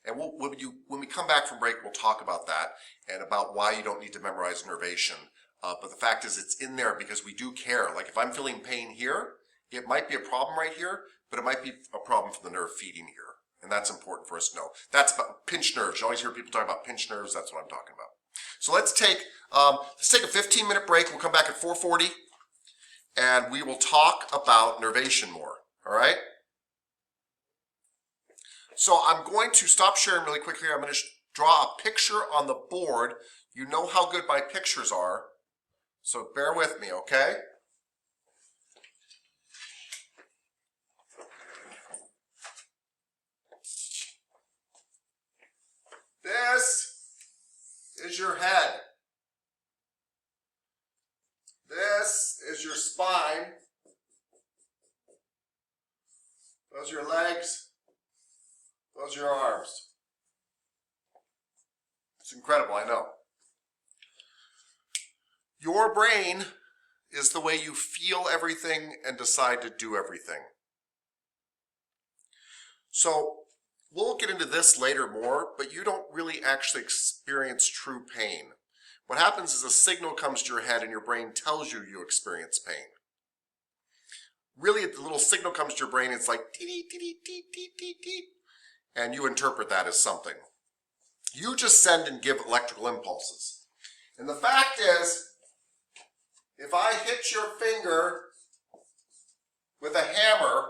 And when we come back from break, we'll talk about that and about why you don't need to memorize nervation. But the fact is it's in there because we do care. Like if I'm feeling pain here, it might be a problem right here, but it might be a problem for the nerve feeding here. And that's important for us to know. That's about pinched nerves. You always hear people talk about pinched nerves. That's what I'm talking about. So let's take a 15-minute break. We'll come back at 4:40 and we will talk about nervation more. All right? So I'm going to stop sharing really quickly. I'm going to draw a picture on the board. You know how good my pictures are. So bear with me, okay? This is your head. This is your spine. Those are your legs. Those are your arms. It's incredible, I know. Your brain is the way you feel everything and decide to do everything. So we'll get into this later more, but you don't really actually experience true pain. What happens is a signal comes to your head and your brain tells you you experience pain. Really, the little signal comes to your brain, it's like dee dee dee dee dee dee dee, and you interpret that as something. You just send and give electrical impulses. And the fact is, if I hit your finger with a hammer,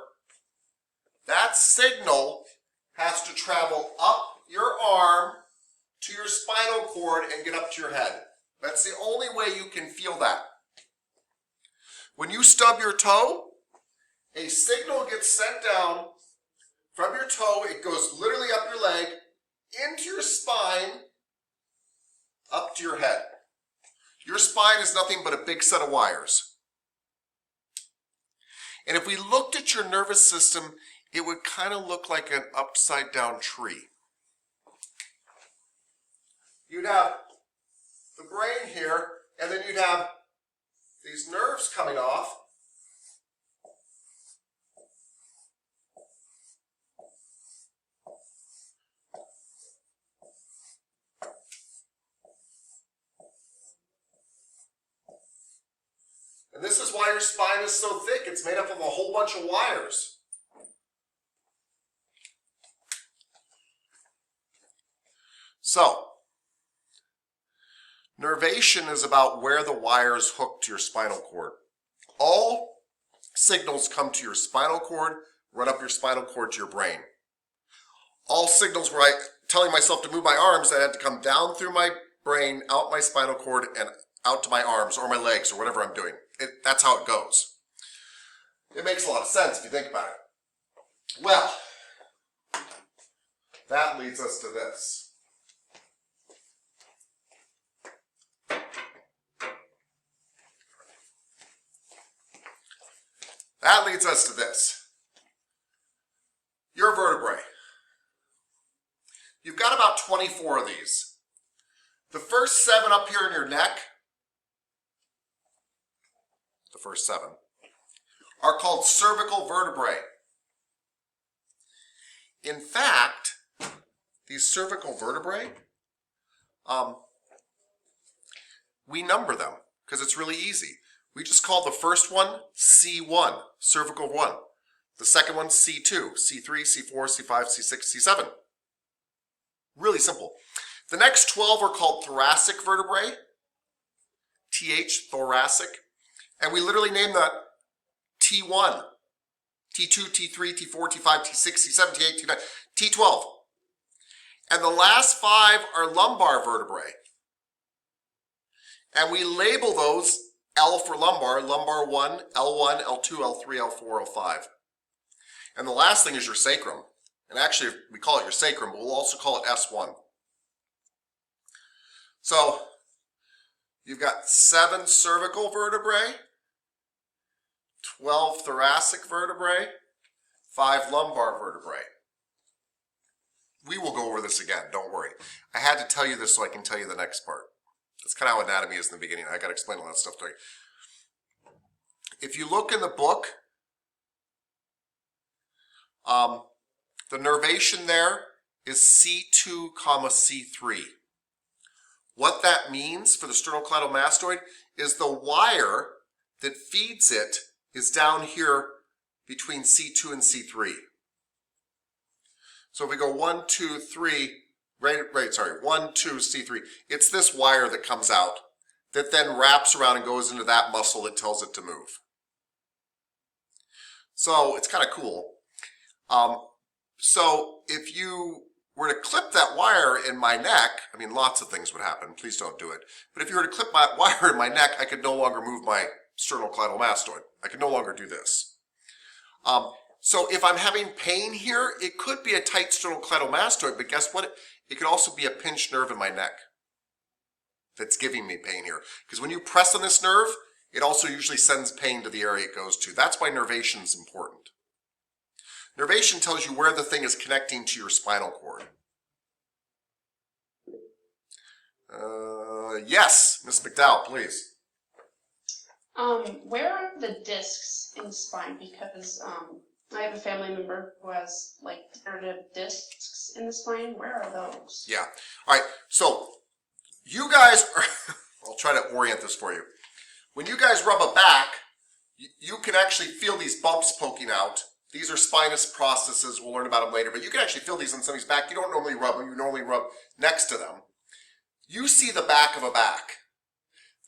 that signal has to travel up your arm to your spinal cord and get up to your head. That's the only way you can feel that. When you stub your toe, a signal gets sent down from your toe. It goes literally up your leg, into your spine, up to your head. Your spine is nothing but a big set of wires. And if we looked at your nervous system, it would kind of look like an upside down tree. You'd have the brain here, and then you'd have these nerves coming off. why your spine is so thick. It's made up of a whole bunch of wires. So, nervation is about where the wires hook to your spinal cord. All signals come to your spinal cord, run up your spinal cord to your brain. All signals where telling myself to move my arms, that had to come down through my brain, out my spinal cord, and out to my arms or my legs or whatever I'm doing. That's how it goes. It makes a lot of sense if you think about it. Well, that leads us to this. That leads us to this. Your vertebrae. You've got about 24 of these. The first 7 up here in your neck, the first 7, are called cervical vertebrae. In fact, these cervical vertebrae, we number them because it's really easy. We just call the first one C1, cervical 1. The second one C2, C3, C4, C5, C6, C7. Really simple. The next 12 are called thoracic vertebrae, TH, thoracic. And we literally name that T1, T2, T3, T4, T5, T6, T7, T8, T9, T12. And the last 5 are lumbar vertebrae. And we label those L for lumbar, lumbar 1, L1, L2, L3, L4, L5. And the last thing is your sacrum. And actually, we call it your sacrum, but we'll also call it S1. So, you've got 7 cervical vertebrae, 12 thoracic vertebrae, 5 lumbar vertebrae. We will go over this again, don't worry. I had to tell you this so I can tell you the next part. That's kind of how anatomy is in the beginning. I got to explain all that stuff to you. If you look in the book, the nervation there is C2, C3. What that means for the sternocleidomastoid is the wire that feeds it is down here between C2 and C3. So if we go 1, 2, 3, 1, 2, C3, it's this wire that comes out that then wraps around and goes into that muscle that tells it to move. So it's kind of cool. So if you were to clip that wire in my neck, I mean, lots of things would happen. Please don't do it. But if you were to clip my wire in my neck, I could no longer move my sternocleidomastoid. I could no longer do this. So if I'm having pain here, it could be a tight sternocleidomastoid, but guess what? It could also be a pinched nerve in my neck that's giving me pain here. Because when you press on this nerve, it also usually sends pain to the area it goes to. That's why nervation is important. Nervation tells you where the thing is connecting to your spinal cord. Yes, Ms. McDowell, please.
Where are the discs in the spine? Because I have a family member who has like degenerative discs in the spine. Where are those?
Yeah. All right. So you guys are, I'll try to orient this for you. When you guys rub a back, you can actually feel these bumps poking out. These are spinous processes. We'll learn about them later, but you can actually feel these on somebody's back. You don't normally rub them. You normally rub next to them. You see the back of a back.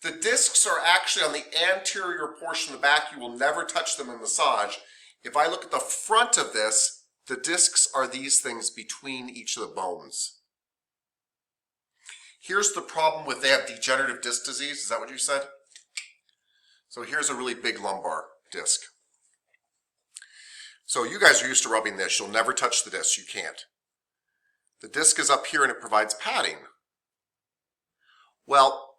The discs are actually on the anterior portion of the back. You will never touch them in massage. If I look at the front of this, the discs are these things between each of the bones. Here's the problem with they have degenerative disc disease. Is that what you said? So here's a really big lumbar disc. So you guys are used to rubbing this. You'll never touch the disc. You can't. The disc is up here and it provides padding. Well,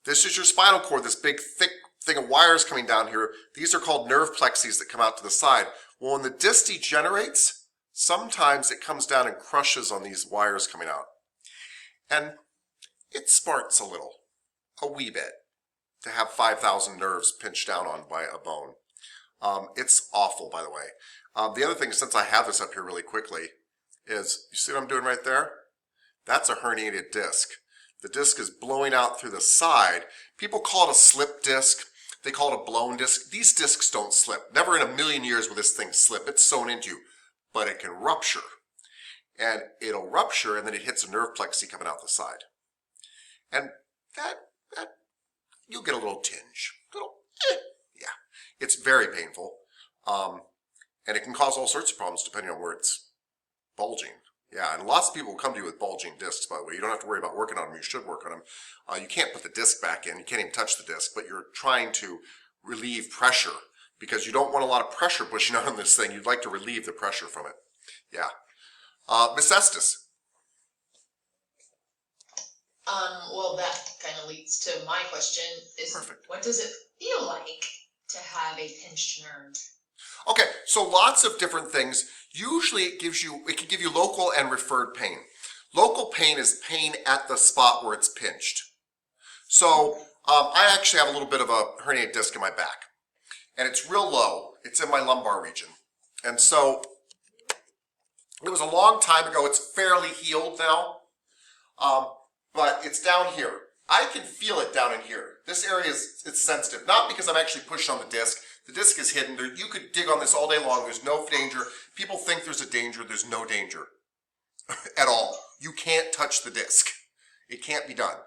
this is your spinal cord, this big thick thing of wires coming down here. These are called nerve plexes that come out to the side. Well, when the disc degenerates, sometimes it comes down and crushes on these wires coming out. And it smarts a little, a wee bit, to have 5,000 nerves pinched down on by a bone. It's awful, by the way. The other thing, since I have this up here really quickly, is, you see what I'm doing right there? That's a herniated disc. The disc is blowing out through the side. People call it a slip disc. They call it a blown disc. These discs don't slip. Never in a million years will this thing slip. It's sewn into you, but it can rupture. And it'll rupture, and then it hits a nerve plexus coming out the side. And that you'll get a little tinge. Yeah. It's very painful. And it can cause all sorts of problems depending on where it's bulging. Yeah, and lots of people will come to you with bulging discs, by the way. You don't have to worry about working on them. You should work on them. You can't put the disc back in. You can't even touch the disc, but you're trying to relieve pressure because you don't want a lot of pressure pushing on this thing. You'd like to relieve the pressure from it. Yeah. Miss Estes.
Well, that kind of leads to my question is,
Perfect.
What does it feel like to have a pinched nerve?
Okay, so lots of different things. Usually it can give you local and referred pain. Local pain is pain at the spot where it's pinched. So I actually have a little bit of a herniated disc in my back, and it's real low. It's in my lumbar region. And so it was a long time ago. It's fairly healed now, but it's down here. I can feel it down in here. This area it's sensitive, not because I'm actually pushing on the disc. The disc is hidden. You could dig on this all day long. There's no danger. People think there's a danger. There's no danger at all. You can't touch the disc. It can't be done.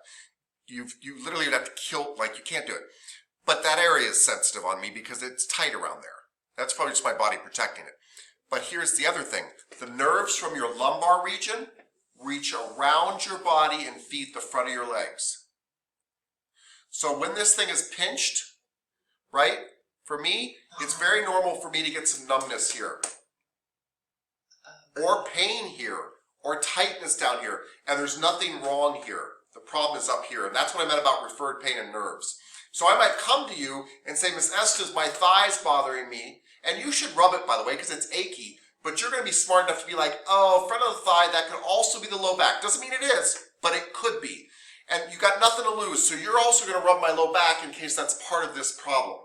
You literally would have to kill, like you can't do it. But that area is sensitive on me because it's tight around there. That's probably just my body protecting it. But here's the other thing. The nerves from your lumbar region reach around your body and feed the front of your legs. So when this thing is pinched, right? For me, it's very normal for me to get some numbness here, or pain here, or tightness down here, and there's nothing wrong here. The problem is up here, and that's what I meant about referred pain and nerves. So I might come to you and say, Miss Estes, my thigh's bothering me, and you should rub it, by the way, because it's achy, but you're going to be smart enough to be like, oh, front of the thigh, that could also be the low back. Doesn't mean it is, but it could be. And you got nothing to lose, so you're also going to rub my low back in case that's part of this problem.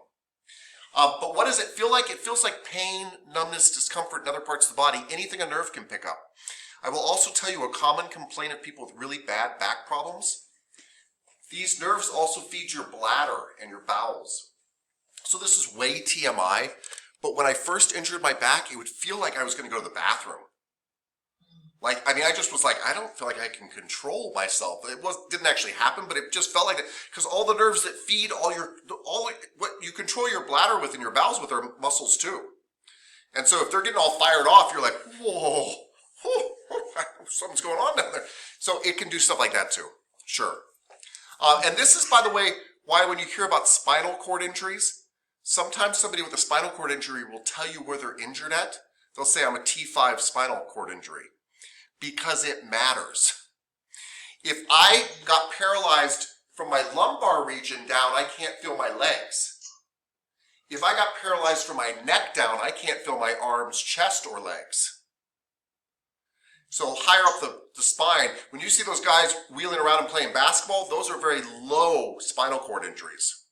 But what does it feel like? It feels like pain, numbness, discomfort in other parts of the body, anything a nerve can pick up. I will also tell you a common complaint of people with really bad back problems. These nerves also feed your bladder and your bowels. So this is way TMI, but when I first injured my back, it would feel like I was going to go to the bathroom. I just was like, I don't feel like I can control myself. It didn't actually happen, but it just felt like it, because all the nerves that feed what you control your bladder with and your bowels with are muscles too. And so if they're getting all fired off, you're like, whoa, something's going on down there. So it can do stuff like that too, sure. And this is, by the way, why when you hear about spinal cord injuries, sometimes somebody with a spinal cord injury will tell you where they're injured at. They'll say, I'm a T5 spinal cord injury. Because it matters. If I got paralyzed from my lumbar region down, I can't feel my legs. If I got paralyzed from my neck down, I can't feel my arms, chest, or legs. So higher up the spine, when you see those guys wheeling around and playing basketball, those are very low spinal cord injuries.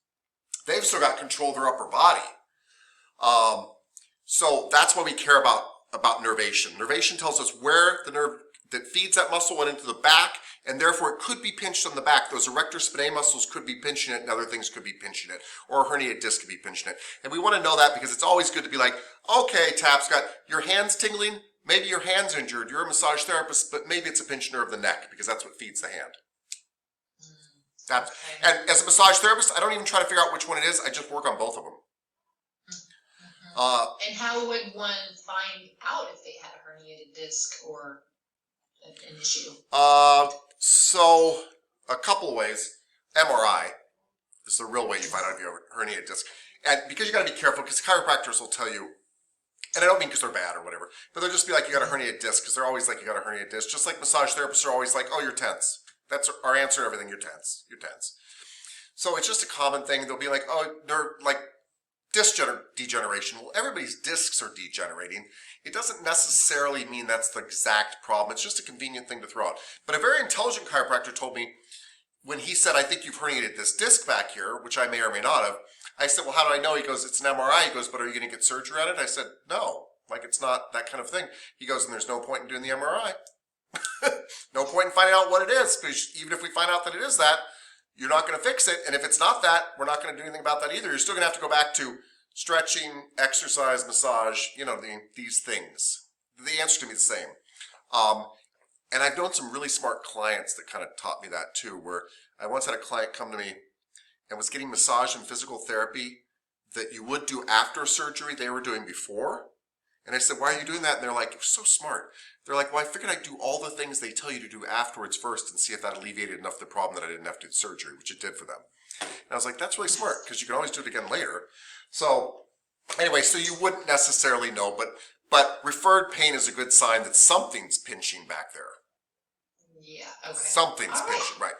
They've still got control of their upper body. So that's why we care about nervation. Nervation tells us where the nerve that feeds that muscle went into the back, and therefore it could be pinched on the back. Those erector spinae muscles could be pinching it, and other things could be pinching it, or a herniated disc could be pinching it. And we want to know that because it's always good to be like, okay, Tapscott, your hand's tingling, maybe your hand's injured, you're a massage therapist, but maybe it's a pinched nerve of the neck because that's what feeds the hand. And as a massage therapist, I don't even try to figure out which one it is, I just work on both of them.
And how would one find out if they had a herniated disc or an issue?
So a couple of ways. MRI is the real way you find out if you have a herniated disc. And because you got to be careful, because chiropractors will tell you, and I don't mean because they're bad or whatever, but they'll just be like, you got a herniated disc, because they're always like, you got a herniated disc. Just like massage therapists are always like, oh, you're tense. That's our answer to everything, you're tense. You're tense. So it's just a common thing. They'll be like, oh, they're like, disc degeneration. Well, everybody's discs are degenerating. It doesn't necessarily mean that's the exact problem. It's just a convenient thing to throw out. But a very intelligent chiropractor told me, when he said, I think you've herniated this disc back here, which I may or may not have, I said, well, how do I know? He goes, it's an MRI. He goes, but are you going to get surgery on it? I said, no, like it's not that kind of thing. He goes, and there's no point in doing the MRI. No point in finding out what it is, because even if we find out that it is that, you're not going to fix it. And if it's not that, we're not going to do anything about that either. You're still going to have to go back to stretching, exercise, massage, these things. The answer to me is the same. And I've known some really smart clients that kind of taught me that too, where I once had a client come to me and was getting massage and physical therapy that you would do after surgery they were doing before. And I said, why are you doing that? And they're like, you're so smart. They're like, well, I figured I'd do all the things they tell you to do afterwards first and see if that alleviated enough of the problem that I didn't have to do surgery, which it did for them. And I was like, that's really smart because you can always do it again later. So anyway, so you wouldn't necessarily know, but referred pain is a good sign that something's pinching back there.
Yeah, okay.
Something's
All right.
pinching, right?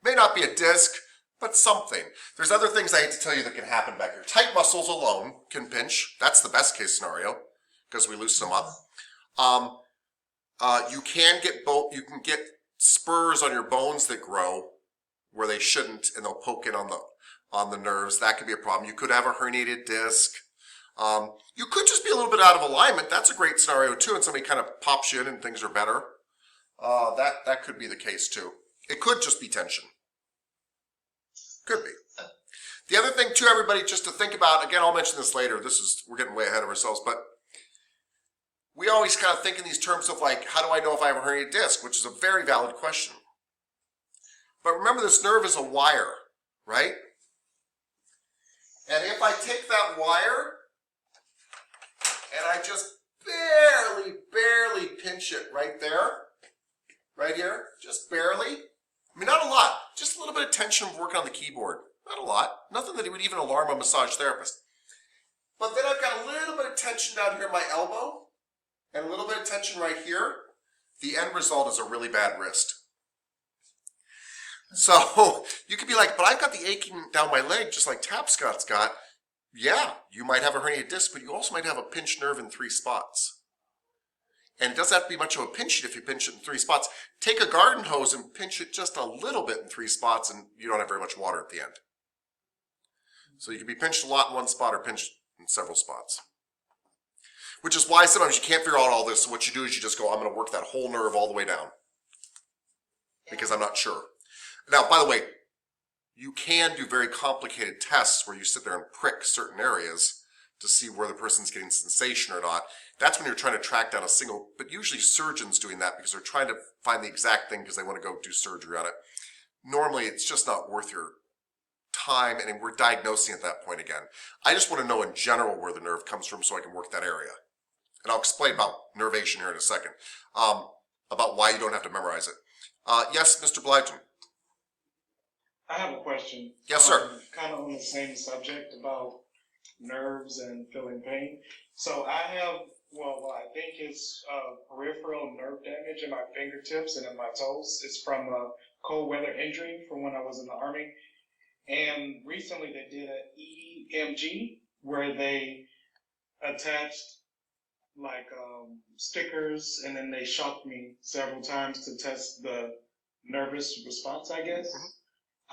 May not be a disc, but something. There's other things I hate to tell you that can happen back here. Tight muscles alone can pinch. That's the best case scenario because we loosen them up. You can get spurs on your bones that grow where they shouldn't, and they'll poke in on the nerves. That could be a problem. You could have a herniated disc. You could just be a little bit out of alignment. That's a great scenario too, and somebody kind of pops you in and things are better. That could be the case too. It could just be tension. Could be. The other thing too, everybody, just to think about, again, I'll mention this later. We're getting way ahead of ourselves, but we always kind of think in these terms of like, how do I know if I have a herniated disc, which is a very valid question. But remember, this nerve is a wire, right? And if I take that wire and I just barely pinch it right there, right here, just barely. I mean, not a lot, just a little bit of tension of working on the keyboard. Not a lot, nothing that would even alarm a massage therapist. But then I've got a little bit of tension down here in my elbow and a little bit of tension right here. The end result is a really bad wrist. So you could be like, but I've got the aching down my leg just like Tapscott's got. Yeah, you might have a herniated disc, but you also might have a pinched nerve in 3 spots. And it doesn't have to be much of a pinch it if you pinch it in 3 spots. Take a garden hose and pinch it just a little bit in 3 spots and you don't have very much water at the end. So you can be pinched a lot in 1 spot or pinched in several spots. Which is why sometimes you can't figure out all this. So what you do is you just go, I'm going to work that whole nerve all the way down. Because I'm not sure. Now, by the way, you can do very complicated tests where you sit there and prick certain areas to see where the person's getting sensation or not. That's when you're trying to track down a single, but usually surgeons doing that because they're trying to find the exact thing because they want to go do surgery on it. Normally, it's just not worth your time, and we're diagnosing at that point again. I just want to know in general where the nerve comes from so I can work that area. And I'll explain about nervation here in a second, about why you don't have to memorize it. Yes, Mr. Blyton.
I have a question.
Yes, sir.
Kind of on the same subject about nerves and feeling pain. So I have, what I think is peripheral nerve damage in my fingertips and in my toes. It's from a cold weather injury from when I was in the Army. And recently they did an EMG where they attached like stickers, and then they shocked me several times to test the nervous response, I guess.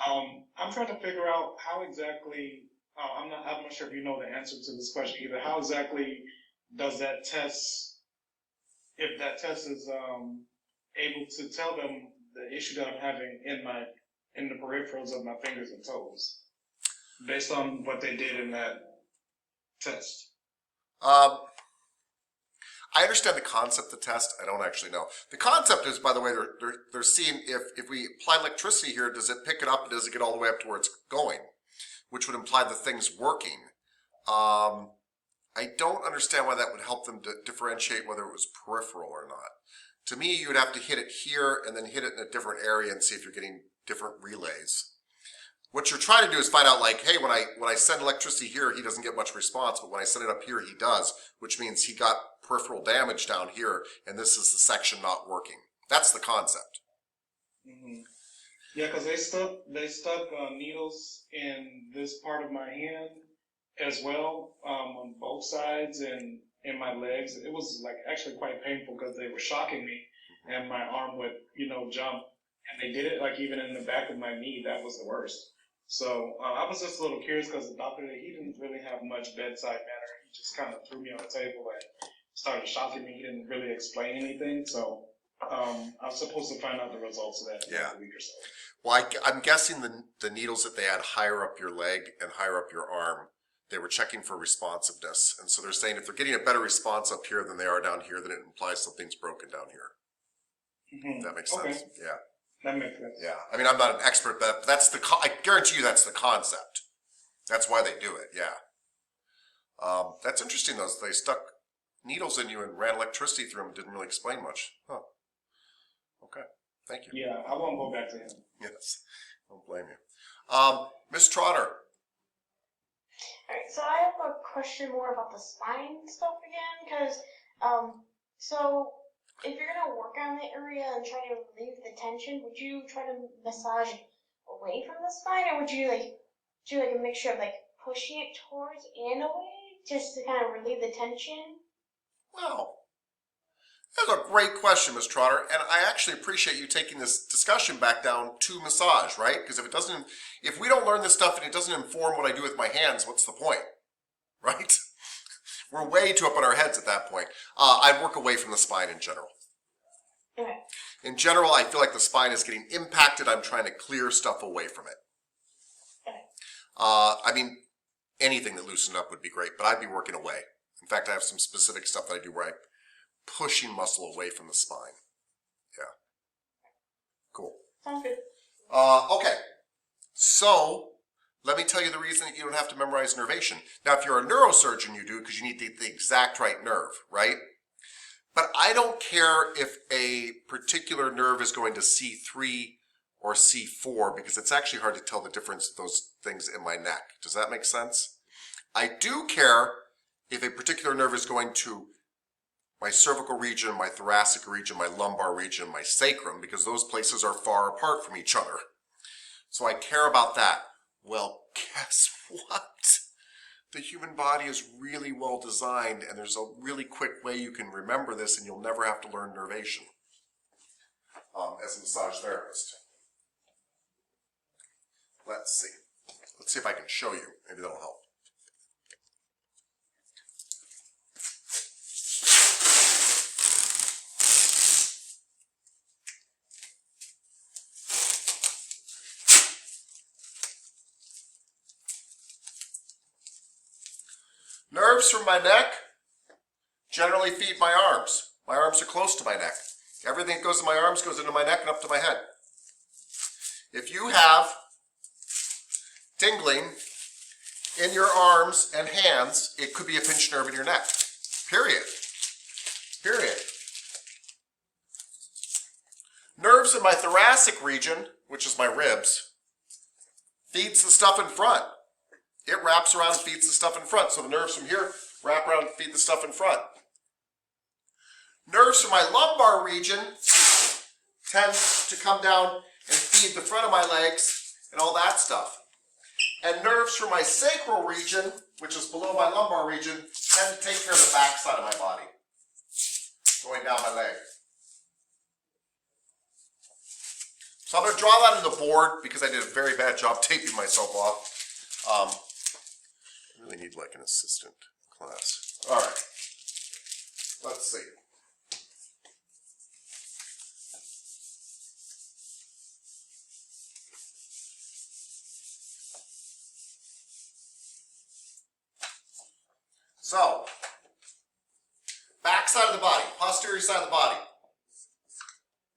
I'm trying to figure out how exactly, I'm not sure if you know the answer to this question either. How exactly does that test, if that test is able to tell them the issue that I'm having in the peripherals of my fingers and toes, based on what they did in that test?
I understand the concept of the test. I don't actually know. The concept is, by the way, they're seeing if we apply electricity here, does it pick it up and does it get all the way up to where it's going? Which would imply the thing's working. I don't understand why that would help them to differentiate whether it was peripheral or not. To me, you would have to hit it here and then hit it in a different area and see if you're getting different relays. What you're trying to do is find out, like, hey, when I send electricity here, he doesn't get much response, but when I send it up here, he does, which means he got peripheral damage down here, and this is the section not working. That's the concept.
Mm-hmm. Yeah, because they stuck needles in this part of my hand as well, on both sides and in my legs. It was like actually quite painful because they were shocking me, and my arm would, jump. And they did it like even in the back of my knee. That was the worst. So I was just a little curious because the doctor, he didn't really have much bedside manner. He just kind of threw me on the table and started shocking me. He didn't really explain anything. So I'm supposed to find out the results of that in
Yeah.
a week or so.
Well, I'm guessing the needles that they had higher up your leg and higher up your arm, they were checking for responsiveness. And so they're saying if they're getting a better response up here than they are down here, then it implies something's broken down here.
Mhm.
That makes sense.
Okay.
Yeah.
That makes sense.
Yeah. I mean, I'm not an expert, but that's I guarantee you that's the concept. That's why they do it. Yeah. That's interesting though. They stuck needles in you and ran electricity through them. Didn't really explain much. Huh. Okay. Thank you.
Yeah, I won't go back to him.
Yes. Don't blame you. Miss Trotter.
Alright, so I have a question more about the spine stuff again, because, so if you're gonna work on the area and try to relieve the tension, would you try to massage away from the spine, or would you do a mixture of pushing it towards and away, just to kind of relieve the tension?
Wow. That's a great question, Ms. Trotter, and I actually appreciate you taking this discussion back down to massage, right? Because if we don't learn this stuff and it doesn't inform what I do with my hands, what's the point, right? We're way too up in our heads at that point. I'd work away from the spine in general.
Okay.
In general, I feel like the spine is getting impacted. I'm trying to clear stuff away from it.
Okay.
I mean, anything that loosened up would be great, but I'd be working away. In fact, I have some specific stuff that I do where I'm pushing muscle away from the spine. Yeah. Cool.
Sounds good.
Okay. So, let me tell you the reason that you don't have to memorize nervation. Now, if you're a neurosurgeon, you do because you need the exact right nerve, right? But I don't care if a particular nerve is going to C3 or C4 because it's actually hard to tell the difference of those things in my neck. Does that make sense? I do care if a particular nerve is going to my cervical region, my thoracic region, my lumbar region, my sacrum, because those places are far apart from each other. So I care about that. Well, guess what? The human body is really well designed, and there's a really quick way you can remember this, and you'll never have to learn nervation as a massage therapist. Let's see. Let's see if I can show you. Maybe that'll help. Nerves from my neck generally feed my arms. My arms are close to my neck. Everything that goes in my arms goes into my neck and up to my head. If you have tingling in your arms and hands, it could be a pinched nerve in your neck. Period. Period. Nerves in my thoracic region, which is my ribs, feeds the stuff in front. It wraps around and feeds the stuff in front. So the nerves from here wrap around and feed the stuff in front. Nerves from my lumbar region tend to come down and feed the front of my legs and all that stuff. And nerves from my sacral region, which is below my lumbar region, tend to take care of the back side of my body, going down my leg. So I'm going to draw that on the board because I did a very bad job taping myself off. I really need like an assistant class. All right. Let's see. So, back side of the body, posterior side of the body,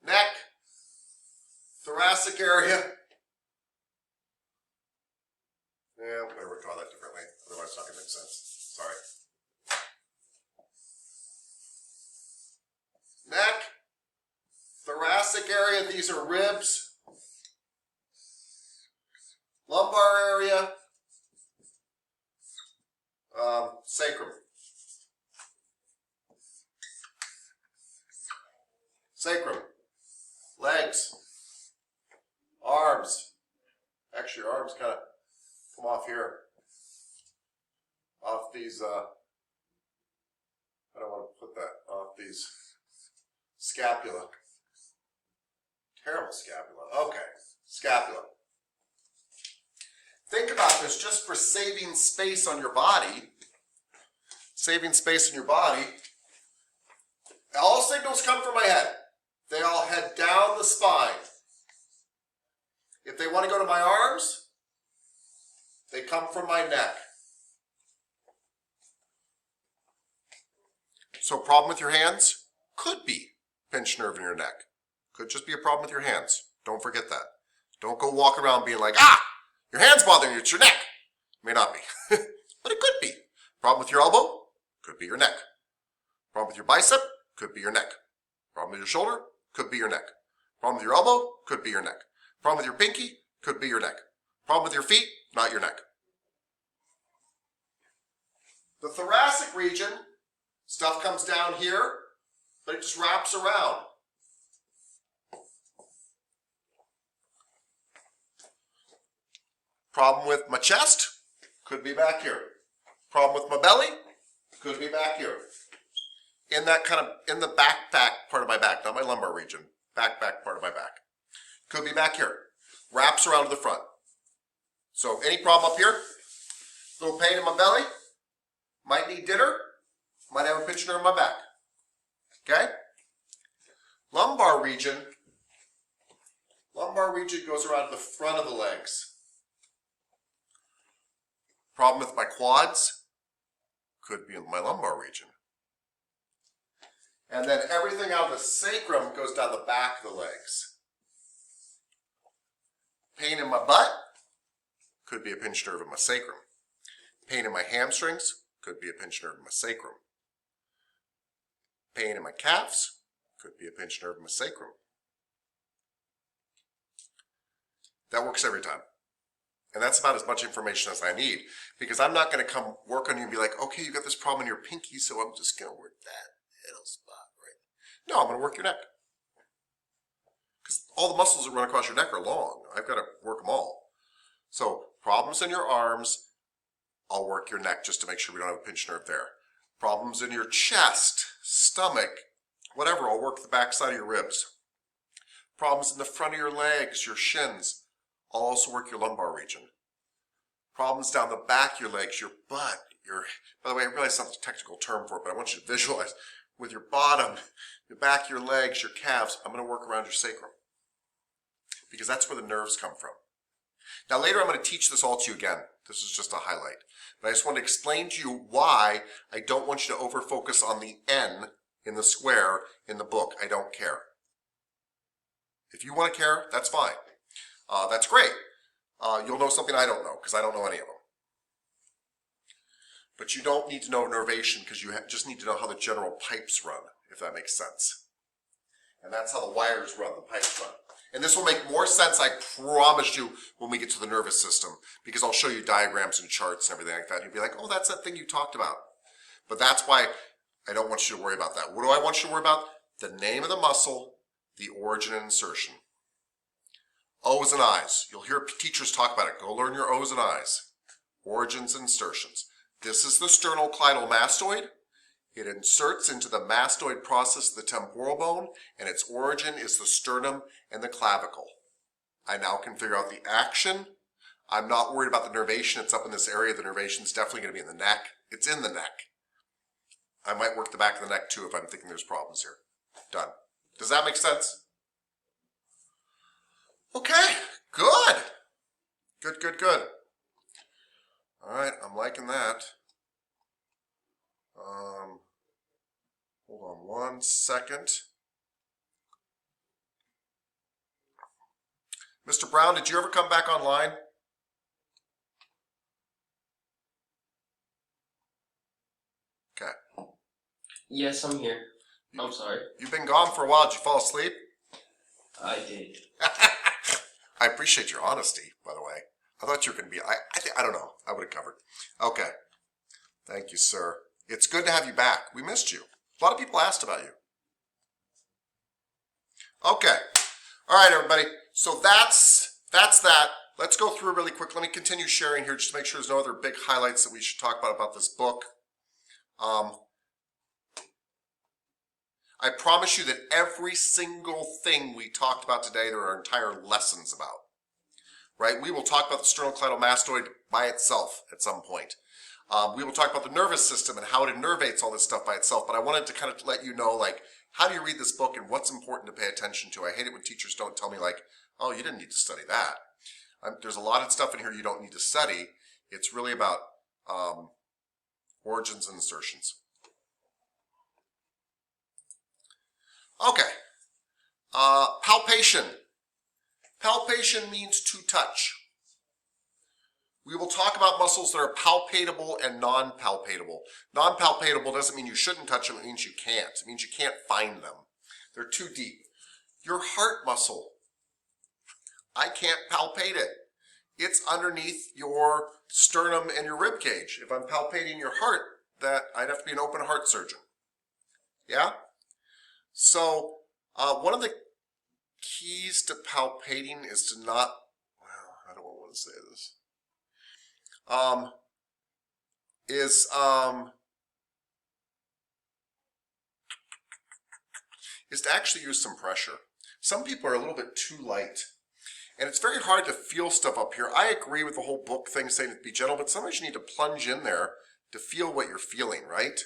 neck, thoracic area. Yeah, we're going to draw that differently, otherwise it's not going to make sense. Sorry. Neck, thoracic area, these are ribs. Lumbar area, sacrum. Sacrum, legs, arms. Actually, your arms kind of come off here. Off these, I don't want to put that, off these scapula. Terrible scapula. Okay, scapula. Think about this just for saving space on your body. Saving space in your body. All signals come from my head. They the spine. If they want to go to my arms, they come from my neck. So problem with your hands? Could be pinched nerve in your neck. Could just be a problem with your hands. Don't forget that. Don't go walk around being like, ah, your hand's bothering you, it's your neck. May not be, but it could be. Problem with your elbow? Could be your neck. Problem with your bicep? Could be your neck. Problem with your shoulder? Could be your neck. Problem with your elbow? Could be your neck. Problem with your pinky? Could be your neck. Problem with your feet? Not your neck. The thoracic region, stuff comes down here, but it just wraps around. Problem with my chest? Could be back here. Problem with my belly? Could be back here. In that kind of, in the back part of my back, not my lumbar region, back part of my back. Could be back here. Wraps around to the front. So any problem up here? Little pain in my belly? Might need dinner? Might have a pinched nerve in my back. Okay? Lumbar region goes around to the front of the legs. Problem with my quads? Could be in my lumbar region. And then everything out of the sacrum goes down the back of the legs. Pain in my butt? Could be a pinched nerve in my sacrum. Pain in my hamstrings? Could be a pinched nerve in my sacrum. Pain in my calves? Could be a pinched nerve in my sacrum. That works every time. And that's about as much information as I need, because I'm not going to come work on you and be like, okay, you got this problem in your pinky, so I'm just going to work that little spot, right? No, I'm going to work your neck. Because all the muscles that run across your neck are long. I've got to work them all. So problems in your arms, I'll work your neck just to make sure we don't have a pinched nerve there. Problems in your chest, stomach, whatever, I'll work the back side of your ribs. Problems in the front of your legs, your shins, I'll also work your lumbar region. Problems down the back of your legs, your butt, by the way, I realize that's a technical term for it, but I want you to visualize with your bottom, the back of your legs, your calves, I'm going to work around your sacrum. Because that's where the nerves come from. Now later I'm going to teach this all to you again. This is just a highlight. But I just want to explain to you why I don't want you to over-focus on the N in the square in the book. I don't care. If you want to care, that's fine. That's great. You'll know something I don't know, because I don't know any of them. But you don't need to know nervation, because you just need to know how the general pipes run, if that makes sense. And that's how the wires run, the pipes run. And this will make more sense, I promise you, when we get to the nervous system, because I'll show you diagrams and charts and everything like that. And you'll be like, oh, that's that thing you talked about. But that's why I don't want you to worry about that. What do I want you to worry about? The name of the muscle, the origin and insertion. O's and I's. You'll hear teachers talk about it. Go learn your O's and I's. Origins and insertions. This is the sternocleidomastoid. It inserts into the mastoid process of the temporal bone, and its origin is the sternum and the clavicle. I now can figure out the action. I'm not worried about the nervation. It's up in this area. The nervation is definitely going to be in the neck. It's in the neck. I might work the back of the neck too if I'm thinking there's problems here. Done. Does that make sense? Okay, good. Good. All right, I'm liking that. Hold on 1 second. Mr. Brown, did you ever come back online? Okay.
Yes, I'm here. I'm sorry.
You've been gone for a while. Did you fall asleep?
I did.
I appreciate your honesty, by the way. I thought you were going to be, I don't know. I would have covered. Okay. Thank you, sir. It's good to have you back. We missed you. A lot of people asked about you. Okay. All right, everybody. So that's that. Let's go through really quick. Let me continue sharing here just to make sure there's no other big highlights that we should talk about this book. I promise you that every single thing we talked about today, there are entire lessons about. Right? We will talk about the sternocleidomastoid by itself at some point. We will talk about the nervous system and how it innervates all this stuff by itself, but I wanted to kind of let you know, like, How do you read this book and what's important to pay attention to? I hate it when teachers don't tell me like, oh, you didn't need to study that. There's a lot of stuff in here you don't need to study. It's really about origins and insertions. Okay. Palpation. Palpation means to touch. We will talk about muscles that are palpatable and non-palpatable. Non-palpatable doesn't mean you shouldn't touch them, it means you can't. It means you can't find them. They're too deep. Your heart muscle, I can't palpate it. It's underneath your sternum and your rib cage. If I'm palpating your heart, I'd have to be an open heart surgeon. Yeah? So, one of the keys to palpating is to not, well, I don't want to say this. Is to actually use some pressure. Some people are a little bit too light. And it's very hard to feel stuff up here. I agree with the whole book thing saying to be gentle, but sometimes you need to plunge in there to feel what you're feeling, right?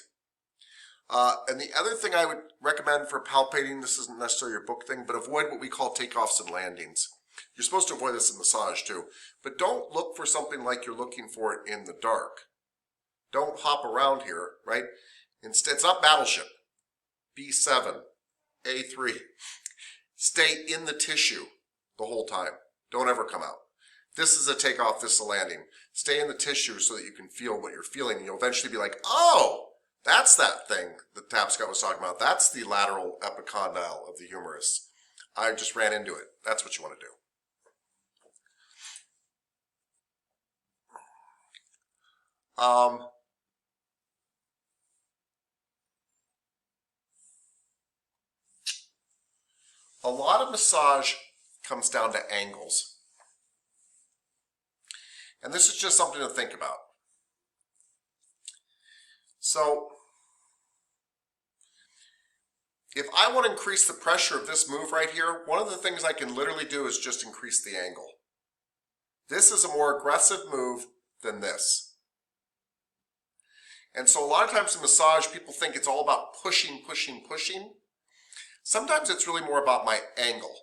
And the other thing I would recommend for palpating, this isn't necessarily your book thing, but avoid what we call takeoffs and landings. You're supposed to avoid this in massage too. But don't look for something like you're looking for it in the dark. Don't hop around here, right? Instead, it's not Battleship. B7, A3. Stay in the tissue the whole time. Don't ever come out. This is a takeoff, this is a landing. Stay in the tissue so that you can feel what you're feeling. And you'll eventually be like, oh, that's that thing that Tapscott was talking about. That's the lateral epicondyle of the humerus. I just ran into it. That's what you want to do. A lot of massage comes down to angles. And this is just something to think about. So, if I want to increase the pressure of this move right here, one of the things I can literally do is just increase the angle. This is a more aggressive move than this. And so a lot of times in massage, people think it's all about pushing, pushing, pushing. Sometimes it's really more about my angle.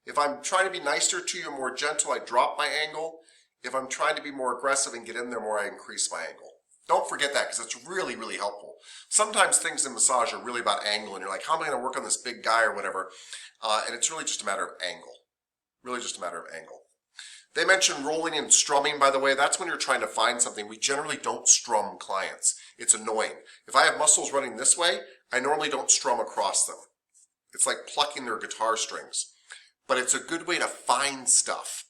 If I'm trying to be nicer to you, more gentle, I drop my angle. If I'm trying to be more aggressive and get in there more, I increase my angle. Don't forget that because it's really, really helpful. Sometimes things in massage are really about angle and you're like, how am I going to work on this big guy or whatever? And it's really just a matter of angle. Really just a matter of angle. They mentioned rolling and strumming, by the way. That's when you're trying to find something. We generally don't strum clients. It's annoying. If I have muscles running this way, I normally don't strum across them. It's like plucking their guitar strings. But it's a good way to find stuff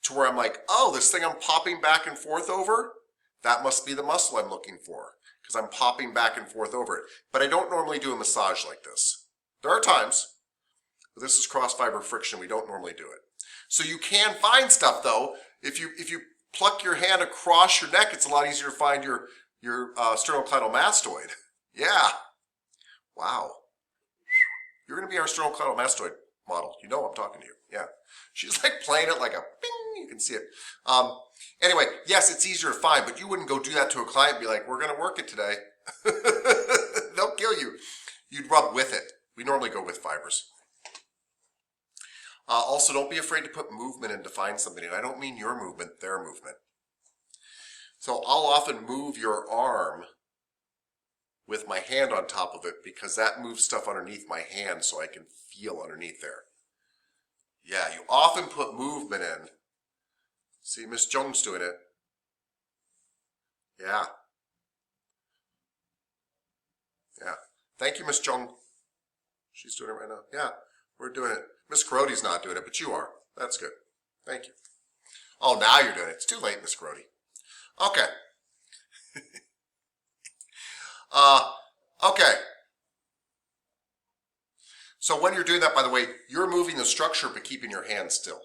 to where I'm like, oh, this thing I'm popping back and forth over, that must be the muscle I'm looking for because I'm popping back and forth over it. But I don't normally do a massage like this. There are times, but this is cross fiber friction. We don't normally do it. So you can find stuff though. If you pluck your hand across your neck, it's a lot easier to find your sternocleidomastoid. Yeah. Wow. You're going to be our sternocleidomastoid model. You know I'm talking to you. Yeah. She's like playing it like a bing. You can see it. Anyway, yes, it's easier to find, but you wouldn't go do that to a client and be like, we're going to work it today. They'll kill you. You'd rub with it. We normally go with fibers. Also, don't be afraid to put movement in to find something. And I don't mean your movement, their movement. So I'll often move your arm with my hand on top of it because that moves stuff underneath my hand so I can feel underneath there. Yeah, you often put movement in. See, Miss Jung's doing it. Yeah. Yeah. Thank you, Miss Jung. She's doing it right now. Yeah, we're doing it. Miss Grody's not doing it, but you are. That's good. Thank you. Oh, now you're doing it. It's too late, Miss Grody. Okay. Okay. So when you're doing that, by the way, you're moving the structure but keeping your hand still.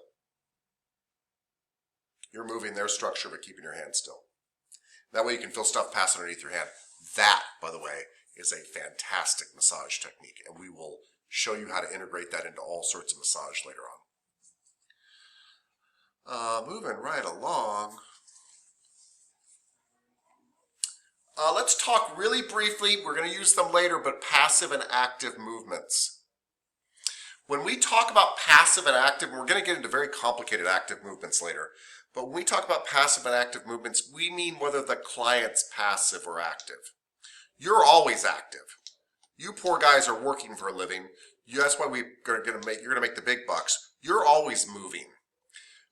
You're moving their structure but keeping your hand still. That way you can feel stuff pass underneath your hand. That, by the way, is a fantastic massage technique, and we will show you how to integrate that into all sorts of massage later on. Moving right along. Let's talk really briefly, we're going to use them later, but passive and active movements. When we talk about passive and active, and we're going to get into very complicated active movements later, but when we talk about passive and active movements, we mean whether the client's passive or active. You're always active. You poor guys are working for a living. That's why you're going to make the big bucks. You're always moving.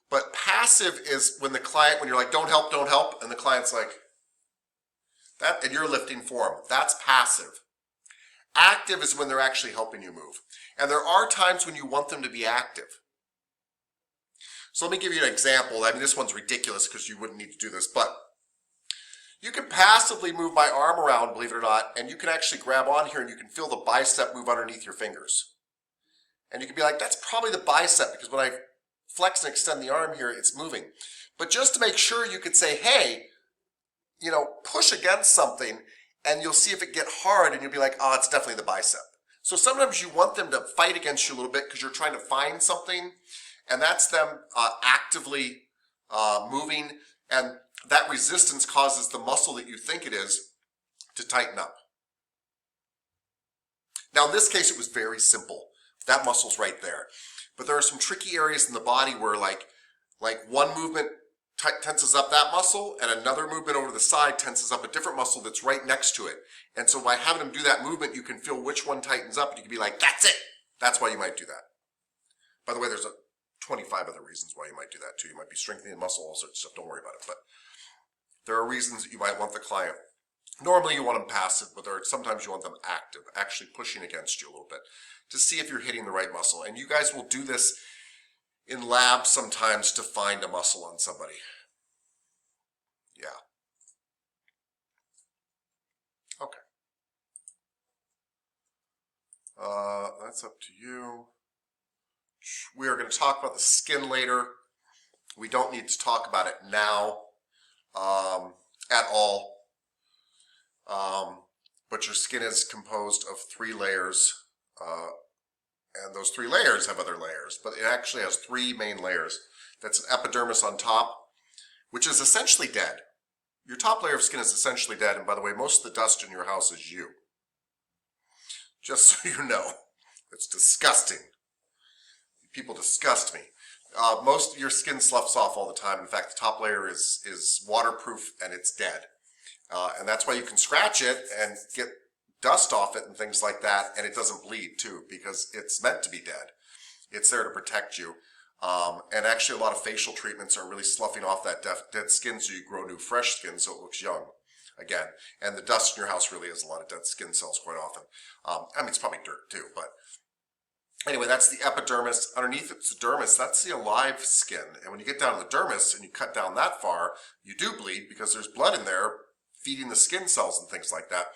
But passive is when you're like, don't help, and the client's like, that, and you're lifting for them. That's passive. Active is when they're actually helping you move. And there are times when you want them to be active. So let me give you an example. I mean, this one's ridiculous because you wouldn't need to do this, but you can passively move my arm around, believe it or not, and you can actually grab on here and you can feel the bicep move underneath your fingers. And you can be like, that's probably the bicep because when I flex and extend the arm here, it's moving. But just to make sure, you could say, hey, push against something and you'll see if it get hard and you'll be like, oh, it's definitely the bicep. So sometimes you want them to fight against you a little bit because you're trying to find something, and that's them actively moving, and that resistance causes the muscle that you think it is to tighten up. Now in this case it was very simple. That muscle's right there. But there are some tricky areas in the body where like one movement tenses up that muscle and another movement over to the side tenses up a different muscle that's right next to it. And so by having them do that movement, you can feel which one tightens up and you can be like, that's it. That's why you might do that. By the way, there's 25 other reasons why you might do that too. You might be strengthening the muscle, all sorts of stuff. Don't worry about it. But there are reasons that you might want the client. Normally you want them passive, but sometimes you want them active, actually pushing against you a little bit to see if you're hitting the right muscle. And you guys will do this in labs sometimes to find a muscle on somebody. Yeah. Okay. That's up to you. We are going to talk about the skin later. We don't need to talk about it now at all. But your skin is composed of 3 layers. And those 3 layers have other layers, but it actually has 3 main layers. That's an epidermis on top, which is essentially dead. Your top layer of skin is essentially dead, and by the way, most of the dust in your house is you. Just so you know. It's disgusting. People disgust me. Most of your skin sloughs off all the time. In fact, the top layer is waterproof and it's dead. And that's why you can scratch it and get dust off it and things like that, and it doesn't bleed too, because it's meant to be dead. It's there to protect you. And actually a lot of facial treatments are really sloughing off that dead skin so you grow new fresh skin so it looks young again. And the dust in your house really is a lot of dead skin cells quite often. I mean, it's probably dirt too, but anyway, that's the epidermis. Underneath it's the dermis. That's the alive skin. And when you get down to the dermis and you cut down that far, you do bleed because there's blood in there feeding the skin cells and things like that.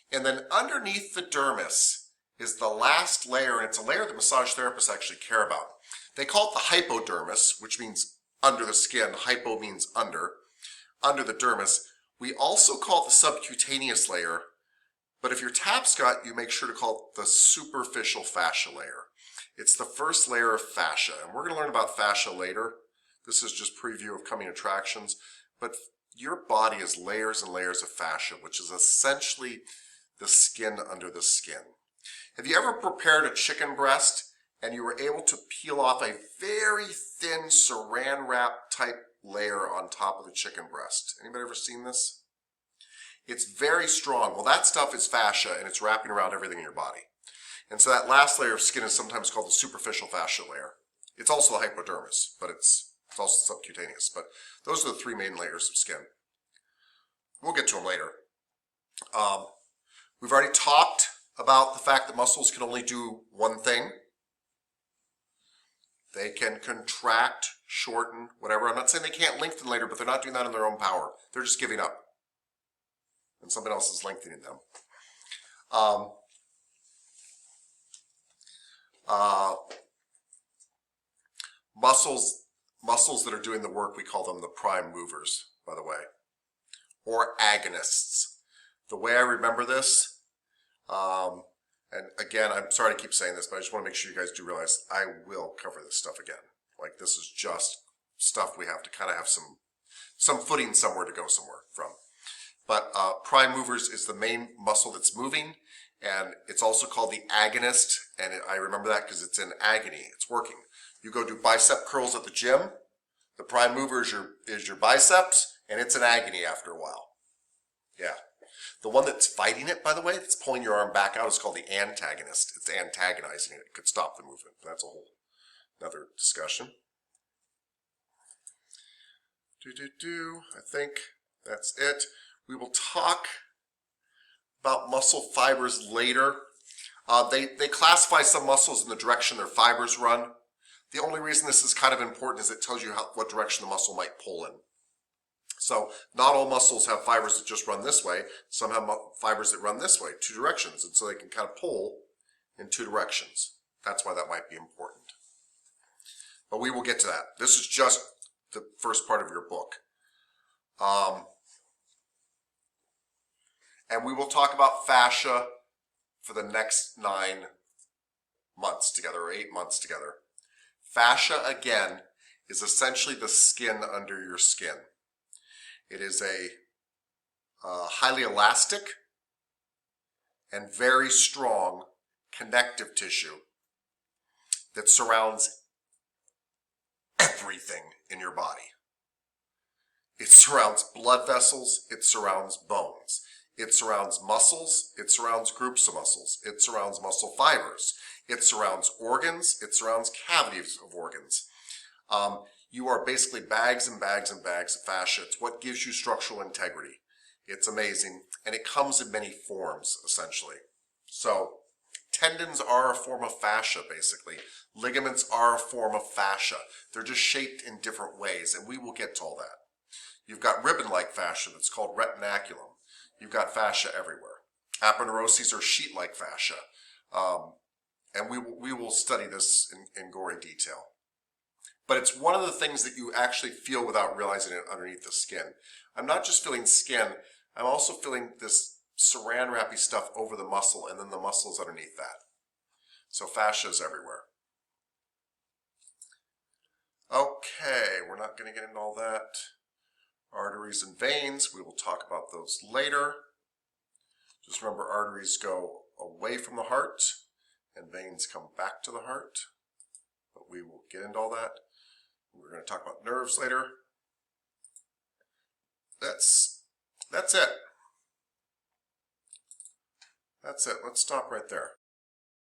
And then underneath the dermis is the last layer, and it's a layer that massage therapists actually care about. They call it the hypodermis, which means under the skin. Hypo means under the dermis. We also call it the subcutaneous layer, but if you're Tapscott, you make sure to call it the superficial fascia layer. It's the first layer of fascia, and we're going to learn about fascia later. This is just preview of coming attractions, but your body is layers and layers of fascia, which is essentially the skin under the skin. Have you ever prepared a chicken breast and you were able to peel off a very thin saran wrap type layer on top of the chicken breast? Anybody ever seen this? It's very strong. Well, that stuff is fascia and it's wrapping around everything in your body. And so that last layer of skin is sometimes called the superficial fascia layer. It's also the hypodermis, but it's also subcutaneous. But those are the 3 main layers of skin. We'll get to them later. We've already talked about the fact that muscles can only do one thing. They can contract, shorten, whatever. I'm not saying they can't lengthen later, but they're not doing that in their own power. They're just giving up. And somebody else is lengthening them. Muscles that are doing the work, we call them the prime movers, by the way, or agonists. The way I remember this, and again, I'm sorry to keep saying this, but I just want to make sure you guys do realize I will cover this stuff again. Like, this is just stuff we have to kind of have some footing somewhere to go somewhere from. but prime movers is the main muscle that's moving, and it's also called the agonist, and I remember that because it's in agony, it's working. You go do bicep curls at the gym, the prime mover is your biceps, and it's in agony after a while. Yeah. The one that's fighting it, by the way, that's pulling your arm back out, is called the antagonist. It's antagonizing it. It could stop the movement. That's a whole another discussion. I think that's it. We will talk about muscle fibers later. They classify some muscles in the direction their fibers run. The only reason this is kind of important is it tells you what direction the muscle might pull in. So not all muscles have fibers that just run this way. Some have fibers that run this way, 2 directions, and so they can kind of pull in 2 directions. That's why that might be important. But we will get to that. This is just the first part of your book. And we will talk about fascia for the next 9 months together, or 8 months together. Fascia, again, is essentially the skin under your skin. It is a highly elastic and very strong connective tissue that surrounds everything in your body. It surrounds blood vessels, it surrounds bones, it surrounds muscles, it surrounds groups of muscles, it surrounds muscle fibers, it surrounds organs, it surrounds cavities of organs. You are basically bags and bags and bags of fascia. It's what gives you structural integrity. It's amazing, and it comes in many forms, essentially. So, tendons are a form of fascia, basically. Ligaments are a form of fascia. They're just shaped in different ways, and we will get to all that. You've got ribbon-like fascia that's called retinaculum. You've got fascia everywhere. Aponeuroses are sheet-like fascia. And we will study this in gory detail. But it's one of the things that you actually feel without realizing it underneath the skin. I'm not just feeling skin, I'm also feeling this saran wrappy stuff over the muscle, and then the muscle is underneath that. So fascia is everywhere. Okay, we're not going to get into all that. Arteries and veins, we will talk about those later. Just remember, arteries go away from the heart, and veins come back to the heart. But we will get into all that. We're going to talk about nerves later. That's it. That's it. Let's stop right there.